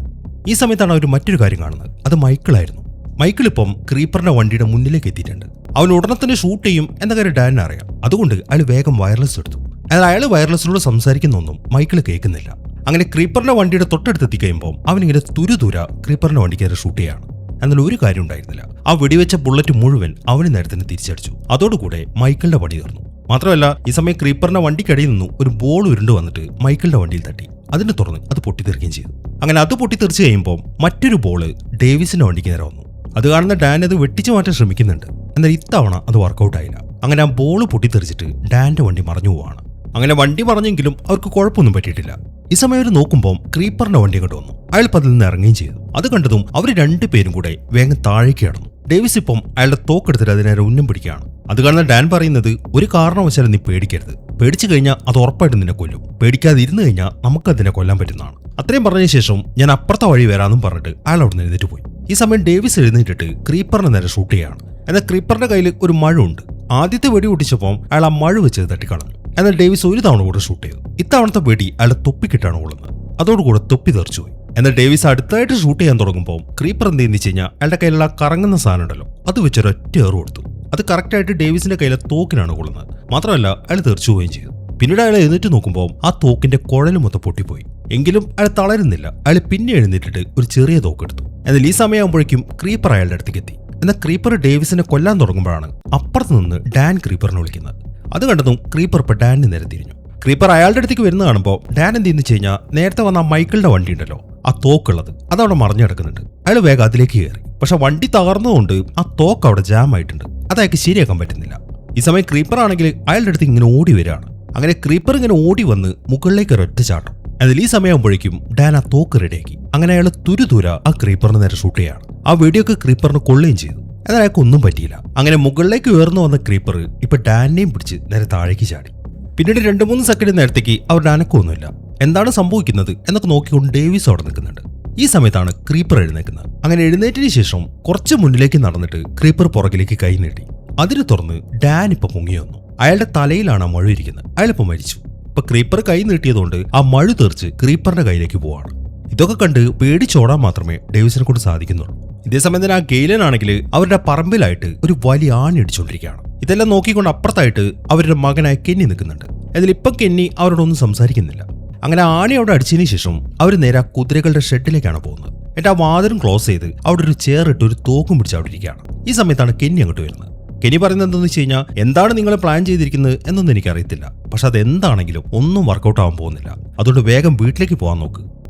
ഈ സമയത്താണ് അവർ മറ്റൊരു കാര്യം കാണുന്നത്. അത് മൈക്കിളായിരുന്നു. മൈക്കിൾ ഇപ്പം ക്രീപ്പറിന്റെ വണ്ടിയുടെ മുന്നിലേക്ക് എത്തിയിട്ടുണ്ട്. അവൻ ഉടനെ തന്നെ ഷൂട്ട് ചെയ്യും എന്ന കാര്യം ഡാനിന് അറിയാം. അതുകൊണ്ട് അയാൾ വേഗം വയർലെസ് എടുത്തു. എന്നാൽ അയാൾ വയർലെസ്സിലൂടെ സംസാരിക്കുന്നൊന്നും മൈക്കിൾ കേൾക്കുന്നില്ല. അങ്ങനെ ക്രീപ്പറിന്റെ വണ്ടിയുടെ തൊട്ടടുത്തെത്തി കഴിയുമ്പോൾ അവനിങ്ങനെ തുരുതുര ക്രീപ്പറിന്റെ വണ്ടിക്ക് നേരെ ഷൂട്ട് ചെയ്യാണ്. എന്നാൽ ഒരു കാര്യം ഉണ്ടായിരുന്നില്ല, ആ വെടിവെച്ച ബുള്ളറ്റ് മുഴുവൻ അവന് നേരെ തന്നെ തിരിച്ചടിച്ചു. അതോടുകൂടെ മൈക്കിളിന്റെ വണ്ടി തീർന്നു. മാത്രമല്ല ഈ സമയം ക്രീപ്പറിന്റെ വണ്ടിക്കടിയിൽ നിന്നും ഒരു ബോൾ ഉരുണ്ട് വന്നിട്ട് മൈക്കിളിന്റെ വണ്ടിയിൽ തട്ടി. അതിനെ തുറന്ന് അത് പൊട്ടിത്തെറിക്കുകയും ചെയ്തു. അങ്ങനെ അത് പൊട്ടിത്തെറിച്ച് കഴിയുമ്പോൾ മറ്റൊരു ബോള് ഡേവിസിന്റെ വണ്ടിക്ക് നേരെ വന്നു. അത് കാണുന്ന ഡാൻ അത് വെട്ടിച്ചു മാറ്റാൻ ശ്രമിക്കുന്നുണ്ട്. എന്നാൽ ഇത്തവണ അത് വർക്കൗട്ട് ആയില്ല. അങ്ങനെ ആ ബോൾ പൊട്ടിത്തെറിച്ചിട്ട് ഡാന്റെ വണ്ടി മറഞ്ഞു പോവാണ്. അങ്ങനെ വണ്ടി മറഞ്ഞെങ്കിലും അവർക്ക് കുഴപ്പമൊന്നും പറ്റിയിട്ടില്ല. ഈ സമയം അവർ നോക്കുമ്പോൾ ക്രീപ്പറിന്റെ വണ്ടി അങ്ങോട്ട് വന്നു. അയാൾ അതിൽ നിന്ന് ഇറങ്ങുകയും ചെയ്തു. അത് കണ്ടതും അവർ രണ്ടുപേരും കൂടെ വേഗം താഴേക്ക് കടന്നു. ഡേവിസ് ഇപ്പം അയാളുടെ തോക്കെടുത്തിട്ട് അതിനെ ഉന്നം പിടിക്കുകയാണ്. അത് കാണുന്ന ഡാൻ പറയുന്നത് ഒരു കാരണവശാലും നീ പേടിക്കരുത്, പേടിച്ചു കഴിഞ്ഞാൽ അത് ഉറപ്പായിട്ടും നിന്നെ കൊല്ലും, പേടിക്കാതെ ഇരുന്ന് കഴിഞ്ഞാൽ നമുക്ക് അതിനെ കൊല്ലാൻ പറ്റുന്നതാണ്. അത്രയും പറഞ്ഞ ശേഷം ഞാൻ അപ്പുറത്തെ വഴി വരാമെന്നും പറഞ്ഞിട്ട് അയാൾ അവിടെ നിന്ന് എഴുന്നേറ്റ് പോയി. ഈ സമയം ഡേവിസ് എഴുന്നേറ്റിട്ട് ക്രീപ്പറിനെ നേരെ ഷൂട്ട് ചെയ്യാണ്. എന്നാൽ ക്രീപ്പറിന്റെ കയ്യിൽ ഒരു മഴ ഉണ്ട്. ആദ്യത്തെ വെടി പൊട്ടിച്ചപ്പോൾ അയാൾ ആ മഴ വെച്ച് തട്ടിക്കളഞ്ഞു. എന്നാൽ ഡേവിസ് ഒരു തവണ കൂടെ ഷൂട്ട് ചെയ്തു. ഇത്തവണത്തെ വെടി അയാളുടെ തൊപ്പിക്കിട്ടാണ് കൊള്ളുന്നത്. അതോടുകൂടെ തൊപ്പി തെറിച്ചുപോയി. എന്നാൽ ഡേവിസ് അടുത്തായിട്ട് ഷൂട്ട് ചെയ്യാൻ തുടങ്ങുമ്പോൾ ക്രീപ്പർ എന്തെന്ന് വെച്ച് കഴിഞ്ഞാൽ അയാളുടെ കയ്യിലുള്ള കറങ്ങുന്ന സാധനം ഉണ്ടല്ലോ, അത് വെച്ചൊരൊറ്റ ഏറ് കൊടുത്തു. അത് കറക്റ്റായിട്ട് ഡേവിസിന്റെ കയ്യിലെ തോക്കിനാണ് കൊള്ളുന്നത്. മാത്രമല്ല അയാൾ തെറിച്ചു പോവുകയും ചെയ്തു. പിന്നീട് അയാൾ എഴുന്നേറ്റ് നോക്കുമ്പോൾ ആ തോക്കിന്റെ കുഴല് മൊത്തം പൊട്ടിപ്പോയി. എങ്കിലും അയാൾ തളരുന്നില്ല. അയാൾ പിന്നെ എഴുന്നേറ്റിട്ട് ഒരു ചെറിയ തോക്കെടുത്തു. എന്നാൽ ഈ സമയമാകുമ്പോഴേക്കും ക്രീപ്പർ അയാളുടെ അടുത്തേക്ക് എത്തി. എന്നാൽ ക്രീപ്പർ ഡേവിസിനെ കൊല്ലാൻ തുടങ്ങുമ്പോഴാണ് അപ്പുറത്ത് നിന്ന് ഡാൻ ക്രീപ്പറിനെ വിളിക്കുന്നത്. അത് കണ്ടതും ക്രീപ്പർ ഇപ്പൊ ഡാനിന് നേരെ തിരിഞ്ഞു. ക്രീപ്പർ അയാളുടെ അടുത്തേക്ക് വരുന്ന കാണുമ്പോൾ ഡാൻ എന്ത് ചെയ്യുന്ന വെച്ച് കഴിഞ്ഞാൽ നേരത്തെ വന്ന മൈക്കിളിന്റെ വണ്ടി ഉണ്ടല്ലോ ആ തോക്കുള്ളത് അതവിടെ മറിഞ്ഞു കിടക്കുന്നുണ്ട്. അയാൾ വേഗം അതിലേക്ക് കയറി. പക്ഷെ വണ്ടി തകർന്നതുകൊണ്ട് ആ തോക്ക് അവിടെ ജാം ആയിട്ടുണ്ട്. അത് അയാൾക്ക് ശരിയാക്കാൻ പറ്റുന്നില്ല. ഈ സമയം ക്രീപ്പർ ആണെങ്കിൽ അയാളുടെ അടുത്ത് ഇങ്ങനെ ഓടി വരികയാണ്. അങ്ങനെ ക്രീപ്പർ ഇങ്ങനെ ഓടി വന്ന് മുകളിലേക്ക് ഒരൊറ്റ ചാട്ടം. അതിൽ ഈ സമയമാകുമ്പോഴേക്കും ഡാൻ ആ തോക്ക് റെഡിയാക്കി. അങ്ങനെ അയാൾ തുരുതുര ആ ക്രീപ്പറിന് നേരെ ഷൂട്ട് ചെയ്യാണ്. ആ വെടിയൊക്കെ ക്രീപ്പറിന് കൊള്ളുകയും ചെയ്തു. എന്നാൽ അയാൾക്ക് ഒന്നും പറ്റിയില്ല. അങ്ങനെ മുകളിലേക്ക് ഉയർന്നു വന്ന ക്രീപ്പർ ഇപ്പൊ ഡാനിനെയും പിടിച്ച് നേരെ താഴേക്ക് ചാടി. പിന്നീട് 2-3 സെക്കൻഡ് നേരത്തേക്ക് അവരുടെ അനക്കമൊന്നുമില്ല. എന്താണ് സംഭവിക്കുന്നത് എന്നൊക്കെ നോക്കിക്കൊണ്ട് ഡേവിസ് അവിടെ നിൽക്കുന്നുണ്ട്. ഈ സമയത്താണ് ക്രീപ്പർ എഴുന്നേക്കുന്നത്. അങ്ങനെ എഴുന്നേറ്റതിന് ശേഷം കുറച്ച് മുന്നിലേക്ക് നടന്നിട്ട് ക്രീപ്പർ പുറകിലേക്ക് കൈ നീട്ടി. അതിന് തുറന്ന് ഡാൻ ഇപ്പൊ പൊങ്ങി വന്നു. അയാളുടെ തലയിലാണ് ആ മഴ ഇരിക്കുന്നത്. അയാളിപ്പോ മരിച്ചു. ഇപ്പൊ ക്രീപ്പർ കൈ നീട്ടിയതുകൊണ്ട് ആ മഴ തെറിച്ച് ക്രീപ്പറിന്റെ കയ്യിലേക്ക് പോവാണ്. ഇതൊക്കെ കണ്ട് പേടിച്ചോടാൻ മാത്രമേ ഡേവിസിനെ കൊണ്ട് സാധിക്കുന്നുള്ളൂ. ഇതേസമയം തന്നെ ആ ഗെയിലൻ ആണെങ്കിൽ അവരുടെ പറമ്പിലായിട്ട് ഒരു വലിയ ആണി അടിച്ചുകൊണ്ടിരിക്കുകയാണ്. ഇതെല്ലാം നോക്കിക്കൊണ്ട് അപ്പുറത്തായിട്ട് അവരുടെ മകനായ കെന്നി നിൽക്കുന്നുണ്ട്. എന്നാൽ ഇപ്പം കെന്നി അവരോടൊന്നും സംസാരിക്കുന്നില്ല. അങ്ങനെ ആണി അവിടെ അടിച്ചതിന് ശേഷം അവർ നേരെ ആ കുതിരകളുടെ ഷെഡിലേക്കാണ് പോകുന്നത്. എന്നിട്ട് ആ വാതിലും ക്ലോസ് ചെയ്ത് അവിടെ ഒരു ചെയറിട്ട് ഒരു തോക്കും പിടിച്ച് അവിടെ ഇരിക്കുകയാണ്. ഈ സമയത്താണ് കെന്നി അങ്ങോട്ട് വരുന്നത്. കെന്നി പറയുന്നത് എന്താണെന്ന് വെച്ച് കഴിഞ്ഞാൽ, എന്താണ് നിങ്ങൾ പ്ലാൻ ചെയ്തിരിക്കുന്നത് എന്നൊന്നും എനിക്കറിയത്തില്ല. പക്ഷെ അതെന്താണെങ്കിലും ഒന്നും വർക്കൗട്ട് ആവാൻ പോകുന്നില്ല. അതുകൊണ്ട് വേഗം വീട്ടിലേക്ക് പോകാൻ നോക്ക്.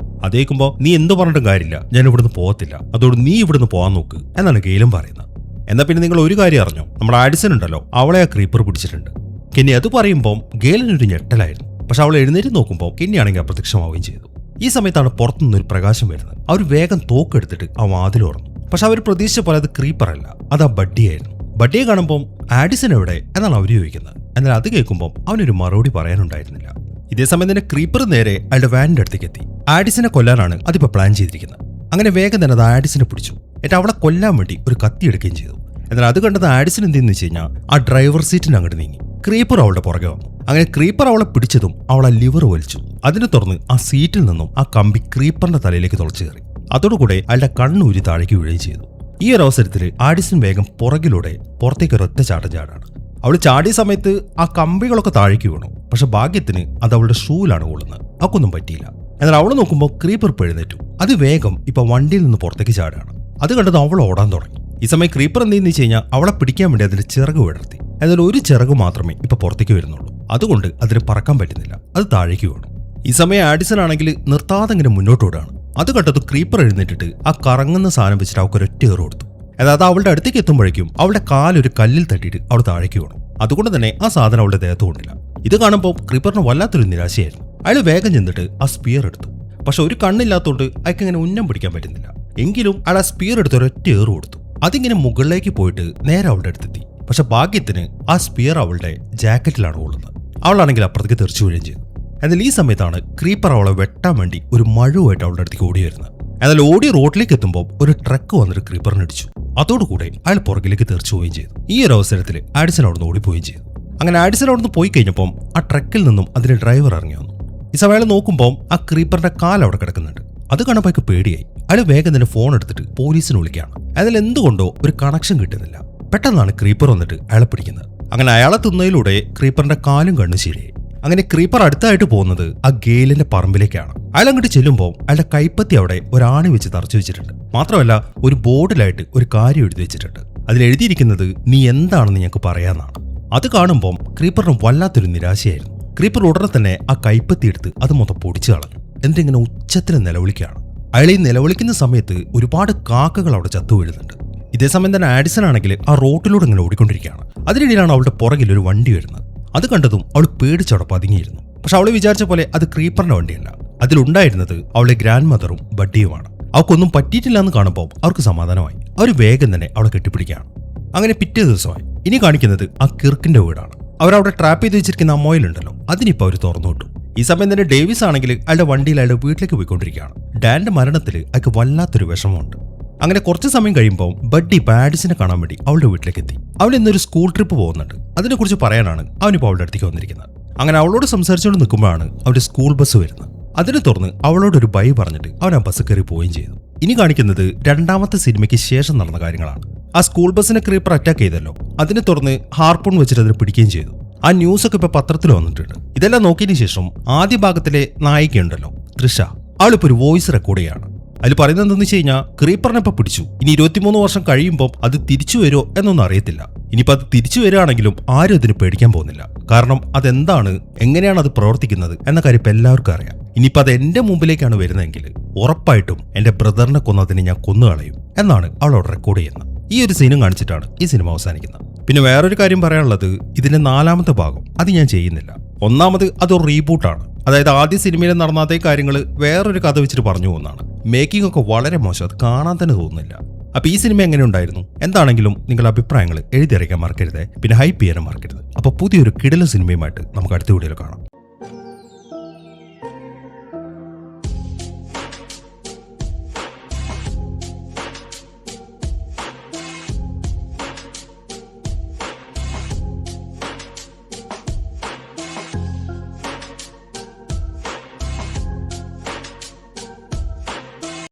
അതേക്കുമ്പോൾ നീ എന്ത് പറഞ്ഞിട്ടും കാര്യമില്ല, ഞാൻ ഇവിടുന്ന് പോകത്തില്ല. അതുകൊണ്ട് നീ ഇവിടുന്ന് പോകാൻ നോക്ക് എന്നാണ് ഗെയിലും പറയുന്നത്. എന്നാൽ പിന്നെ നിങ്ങൾ ഒരു കാര്യം അറിഞ്ഞോ, നമ്മുടെ ആഡിസൺ ഉണ്ടല്ലോ, അവളെ ആ ക്രീപ്പർ പിടിച്ചിട്ടുണ്ട്. കെന്നി അത് പറയുമ്പോൾ ഗെയിലിനൊരു ഞെട്ടലായിരുന്നു. പക്ഷെ അവൾ എഴുന്നേറ്റ് നോക്കുമ്പോൾ കെന്നിയാണെങ്കിൽ അപ്രത്യക്ഷമാവുകയും ചെയ്തു. ഈ സമയത്താണ് പുറത്തുനിന്നൊരു പ്രകാശം വരുന്നത്. അവർ വേഗം തോക്കെടുത്തിട്ട് ആ വാതിൽ തുറന്നു. പക്ഷെ അവർ പ്രതീക്ഷിച്ച പോലെ അത് ക്രീപ്പർ അല്ല, അത് ആ ബഡ്ഡിയായിരുന്നു. ബഡ്ഡിയെ കാണുമ്പോൾ ആഡിസൺ എവിടെ എന്നാണ് അവർ ചോദിക്കുന്നത്. എന്നാൽ അത് കേൾക്കുമ്പോൾ അവനൊരു മറുപടി പറയാനുണ്ടായിരുന്നില്ല. ഇതേസമയം തന്നെ ക്രീപ്പർ നേരെ അയാളുടെ വാനിന്റെ അടുത്തേക്ക് എത്തി. ആഡിസിനെ കൊല്ലാനാണ് അതിപ്പോ പ്ലാൻ ചെയ്തിരിക്കുന്നത്. അങ്ങനെ വേഗം തന്നെ അത് ആഡിസിനെ പിടിച്ചു. എന്നിട്ട് അവളെ കൊല്ലാൻ വേണ്ടി ഒരു കത്തി എടുക്കുകയും ചെയ്തു. എന്നാൽ അത് കണ്ടത് ആഡിസിന് എന്തെന്ന് വെച്ച് കഴിഞ്ഞാൽ ആ ഡ്രൈവർ സീറ്റിന് അങ്ങോട്ട് നീങ്ങി. ക്രീപ്പർ അവളുടെ പുറകെ വന്നു. അങ്ങനെ ക്രീപ്പർ അവളെ പിടിച്ചതും അവളെ ലിവർ വലിച്ചു. അതിനെ തുറന്ന് ആ സീറ്റിൽ നിന്നും ആ കമ്പി ക്രീപ്പറിന്റെ തലയിലേക്ക് തുളച്ചു കയറി. അതോടുകൂടെ അയാളുടെ കണ്ണൂരി താഴേക്ക് വീഴുകയും ചെയ്തു. ഈ ഒരു അവസരത്തിൽ ആഡിസൺ വേഗം പുറകിലൂടെ പുറത്തേക്ക് ഒരൊറ്റ ചാട്ടം ചാടാണ്. അവൾ ചാടിയ സമയത്ത് ആ കമ്പികളൊക്കെ താഴേക്ക് വീണു. പക്ഷെ ഭാഗ്യത്തിന് അത് അവളുടെ ഷൂവിലാണ് കൊള്ളുന്നത്. അവക്കൊന്നും പറ്റിയില്ല. എന്നാൽ അവൾ നോക്കുമ്പോൾ ക്രീപ്പർ എഴുന്നേറ്റു. അത് വേഗം ഇപ്പൊ വണ്ടിയിൽ നിന്ന് പുറത്തേക്ക് ചാടുകയാണ്. അത് കണ്ടത് അവൾ ഓടാൻ തുടങ്ങി. ഈ സമയം ക്രീപ്പർ എന്തെന്ന് വെച്ച് കഴിഞ്ഞാൽ അവളെ പിടിക്കാൻ വേണ്ടി അതിന്റെ ചിറക് വിടർത്തി. എന്നാൽ ഒരു ചിറക് മാത്രമേ ഇപ്പൊ പുറത്തേക്ക് വരുന്നുള്ളൂ. അതുകൊണ്ട് അതിന് പറക്കാൻ പറ്റുന്നില്ല. അത് താഴേക്ക് വീണു. ഈ സമയം ആഡിസൺ ആണെങ്കിൽ നിർത്താതെ ഇങ്ങനെ മുന്നോട്ടോടാണ്. അത് കണ്ടത് ക്രീപ്പർ എഴുന്നേറ്റിട്ട് ആ കറങ്ങുന്ന സാധനം വെച്ചിട്ട് അവൾക്ക് ഒരൊറ്റ ഏറ് കൊടുത്തു. അതായത് അവളുടെ അടുത്തേക്ക് എത്തുമ്പോഴേക്കും അവളുടെ കാലൊരു കല്ലിൽ തട്ടിയിട്ട് അവൾ താഴേക്ക് വീണു. അതുകൊണ്ട് തന്നെ ആ സാധനം അവളുടെ ദേഹത്ത് കൊണ്ടില്ല. ഇത് കാണുമ്പോൾ ക്രീപ്പറിന് വല്ലാത്തൊരു നിരാശയായിരുന്നു. അയാൾ വേഗം ചെന്നിട്ട് ആ സ്പിയർ എടുത്തു. പക്ഷെ ഒരു കണ്ണില്ലാത്തതുകൊണ്ട് അയാൾക്ക് ഇങ്ങനെ ഉന്നം പിടിക്കാൻ പറ്റുന്നില്ല. എങ്കിലും അയാൾ ആ സ്പിയർ എടുത്ത് ഒരൊറ്റ ഏറ് കൊടുത്തു. അതിങ്ങനെ മുകളിലേക്ക് പോയിട്ട് നേരെ അവളുടെ അടുത്തെത്തി. പക്ഷെ ഭാഗ്യത്തിന് ആ സ്പിയർ അവളുടെ ജാക്കറ്റിലാണ് കൊള്ളുന്നത്. അവളാണെങ്കിൽ അപ്പുറത്തേക്ക് തെറിച്ചു വീഴുകയും ചെയ്തു. എന്നാൽ ഈ സമയത്താണ് ക്രീപ്പർ അവളെ വെട്ടാൻ വേണ്ടി ഒരു മഴുവായിട്ട് അവളുടെ അടുത്തേക്ക് ഓടി വരുന്നത്. എന്നാൽ ഓടി റോഡിലേക്ക് എത്തുമ്പോൾ ഒരു ട്രക്ക് വന്നിട്ട് ക്രീപ്പറിന് അടിച്ചു. അതോടുകൂടെ അയാൾ പുറകിലേക്ക് തെറിച്ചു പോവുകയും ചെയ്തു. ഈ ഒരു അവസരത്തിൽ ആഡിസൺ അവിടുന്ന് ഓടിപ്പോവുകയും ചെയ്തു. അങ്ങനെ ആഡിസൺ അവിടുന്ന് പോയി കഴിഞ്ഞപ്പോൾ ആ ട്രക്കിൽ നിന്നും അതിന്റെ ഡ്രൈവർ ഇറങ്ങി വന്നു. ഈ സമയം നോക്കുമ്പോൾ ആ ക്രീപ്പറിന്റെ കാൽ അവിടെ കിടക്കുന്നുണ്ട്. അത് കാണുമ്പോൾ അയാൾക്ക് പേടിയായി. അയാൾ വേഗം തന്നെ ഫോൺ എടുത്തിട്ട് പോലീസിനെ വിളിക്കുകയാണ്. അതിൽ എന്തുകൊണ്ടോ ഒരു കണക്ഷൻ കിട്ടുന്നില്ല. പെട്ടെന്നാണ് ക്രീപ്പർ വന്നിട്ട് അയാളെ പിടിക്കുന്നത്. അങ്ങനെ അയാളെ തിന്നതിലൂടെ ക്രീപ്പറിന്റെ കാലും കണ്ണും ശരിയായി. അങ്ങനെ ക്രീപ്പർ അടുത്തായിട്ട് പോകുന്നത് ആ ഗെയിലിന്റെ പറമ്പിലേക്കാണ്. അയാൾ അങ്ങോട്ട് ചെല്ലുമ്പോൾ അയാളുടെ കൈപ്പത്തി അവിടെ ഒരാണി വെച്ച് തറച്ചു വെച്ചിട്ടുണ്ട്. മാത്രമല്ല ഒരു ബോർഡിലായിട്ട് ഒരു കാര്യം എഴുതി വെച്ചിട്ടുണ്ട്. അതിൽ എഴുതിയിരിക്കുന്നത് നീ എന്താണെന്ന് ഞങ്ങൾക്ക് പറയാന്നാണ്. അത് കാണുമ്പോൾ ക്രീപ്പറിന് വല്ലാത്തൊരു നിരാശയായിരുന്നു. ക്രീപ്പർ ഉടനെ തന്നെ ആ കൈപ്പത്തി എടുത്ത് അത് മൊത്തം പൊടിച്ചു കളഞ്ഞു. എന്നിട്ടിങ്ങനെ ഉച്ചത്തിൽ നിലവിളിക്കുകയാണ്. അയാൾ ഈ നിലവിളിക്കുന്ന സമയത്ത് ഒരുപാട് കാക്കകൾ അവിടെ ചത്തു വീഴുന്നുണ്ട്. ഇതേസമയം തന്നെ ആഡിസൺ ആണെങ്കിൽ ആ റോട്ടിലൂടെ ഇങ്ങനെ ഓടിക്കൊണ്ടിരിക്കുകയാണ്. അതിനിടയിലാണ് അവളുടെ പുറകിൽ ഒരു വണ്ടി വരുന്നത്. അത് കണ്ടതും അവൾ പേടിച്ചവിടെ പതുങ്ങിയിരുന്നു. പക്ഷെ അവൾ വിചാരിച്ച പോലെ അത് ക്രീപ്പറിന്റെ വണ്ടിയല്ല. അതിലുണ്ടായിരുന്നത് അവളുടെ ഗ്രാൻഡ് മദറും ബഡ്ഡിയുമാണ്. അവൾക്കൊന്നും പറ്റിയിട്ടില്ല എന്ന് കാണുമ്പോൾ അവർക്ക് സമാധാനമായി. അവർ വേഗം തന്നെ അവളെ കെട്ടിപ്പിടിക്കുകയാണ്. അങ്ങനെ പിറ്റേ ദിവസമായി ഇനി കാണിക്കുന്നത് ആ കിർക്കിന്റെ വീടാണ്. അവരവിടെ ട്രാപ്പ് ചെയ്ത് വെച്ചിരിക്കുന്ന ആ മൊയിലുണ്ടല്ലോ, അതിനിപ്പോൾ അവർ തുറന്നു വിട്ടു. ഈ സമയം തന്നെ ഡേവിസ് ആണെങ്കിൽ അയാളുടെ വണ്ടിയിൽ അയാളുടെ വീട്ടിലേക്ക് പോയിക്കൊണ്ടിരിക്കുകയാണ്. ഡാന്റെ മരണത്തിൽ അയാൾക്ക് വല്ലാത്തൊരു വിഷമമുണ്ട്. അങ്ങനെ കുറച്ച് സമയം കഴിയുമ്പോൾ ബഡ്ഡി ആഡിസിനെ കാണാൻ വേണ്ടി അവളുടെ വീട്ടിലേക്ക് എത്തി. അവൾ ഇന്നൊരു സ്കൂൾ ട്രിപ്പ് പോകുന്നുണ്ട്. അതിനെക്കുറിച്ച് പറയാനാണ് അവനിപ്പോൾ അവളുടെ അടുത്തേക്ക് വന്നിരിക്കുന്നത്. അങ്ങനെ അവളോട് സംസാരിച്ചുകൊണ്ട് നിൽക്കുമ്പോഴാണ് അവരുടെ സ്കൂൾ ബസ് വരുന്നത്. അതിനെ തുറന്ന് അവളോടൊരു ബൈ പറഞ്ഞിട്ട് അവൻ ആ ബസ് കയറി പോവുകയും ചെയ്തു. ഇനി കാണിക്കുന്നത് രണ്ടാമത്തെ സിനിമയ്ക്ക് ശേഷം നടന്ന കാര്യങ്ങളാണ്. ആ സ്കൂൾ ബസ്സിനെ ക്രീപ്പർ അറ്റാക്ക് ചെയ്തല്ലോ, അതിനെ തുറന്ന് ഹാർപ്പൂൺ വെച്ചിട്ട് അതിനെ പിടിക്കുകയും ചെയ്തു. ആ ന്യൂസൊക്കെ ഇപ്പൊ പത്രത്തിൽ വന്നിട്ടുണ്ട്. ഇതെല്ലാം നോക്കിയതിനു ശേഷം ആദ്യ ഭാഗത്തിലെ നായികയുണ്ടല്ലോ തൃഷ, അവളിപ്പോ ഒരു വോയിസ് റെക്കോർഡ് ചെയ്യാണ്. അതിൽ പറയുന്നത് എന്താണെന്ന് വെച്ച് കഴിഞ്ഞാൽ ക്രീപ്പറിനെ ഇപ്പൊ പിടിച്ചു, ഇനി 23 വർഷം കഴിയുമ്പോൾ അത് തിരിച്ചു വരുമോ എന്നൊന്നും അറിയത്തില്ല. ഇനിയിപ്പോൾ അത് തിരിച്ചു വരികയാണെങ്കിലും ആരും അതിന് പേടിക്കാൻ പോകുന്നില്ല. കാരണം അതെന്താണ്, എങ്ങനെയാണ് അത് പ്രവർത്തിക്കുന്നത് എന്ന കാര്യം ഇപ്പം എല്ലാവർക്കും അറിയാം. ഇനിയിപ്പോൾ അത് എന്റെ മുമ്പിലേക്കാണ് വരുന്നതെങ്കിൽ ഉറപ്പായിട്ടും എന്റെ ബ്രദറിനെ കൊന്നതിന് ഞാൻ കൊന്നുകളയും എന്നാണ് അവളോട് റെക്കോർഡ് ചെയ്യുന്നത്. ഈ ഒരു സീനും കാണിച്ചിട്ടാണ് ഈ സിനിമ അവസാനിക്കുന്നത്. പിന്നെ വേറൊരു കാര്യം പറയാനുള്ളത്, ഇതിന്റെ 4ാമത്തെ ഭാഗം അത് ഞാൻ ചെയ്യുന്നില്ല. ഒന്നാമത് അതൊരു റീബൂട്ടാണ്. അതായത് ആദ്യ സിനിമയിൽ നടന്ന അതേ കാര്യങ്ങൾ വേറൊരു കഥ വെച്ചിട്ട് പറഞ്ഞു പോകുന്നതാണ്. മേക്കിംഗ് ഒക്കെ വളരെ മോശം, അത് കാണാൻ തന്നെ തോന്നുന്നില്ല. അപ്പൊ ഈ സിനിമ എങ്ങനെ ഉണ്ടായിരുന്നു? എന്താണെങ്കിലും നിങ്ങളുടെ അഭിപ്രായങ്ങൾ എഴുതിയറിയിക്കാൻ മറക്കരുത്. പിന്നെ ഹൈപ്പ് ചെയ്യാനും മറക്കരുത്. അപ്പൊ പുതിയൊരു കിടിലൻ സിനിമയുമായിട്ട് നമുക്ക് അടുത്ത വീഡിയോയിൽ കാണാം.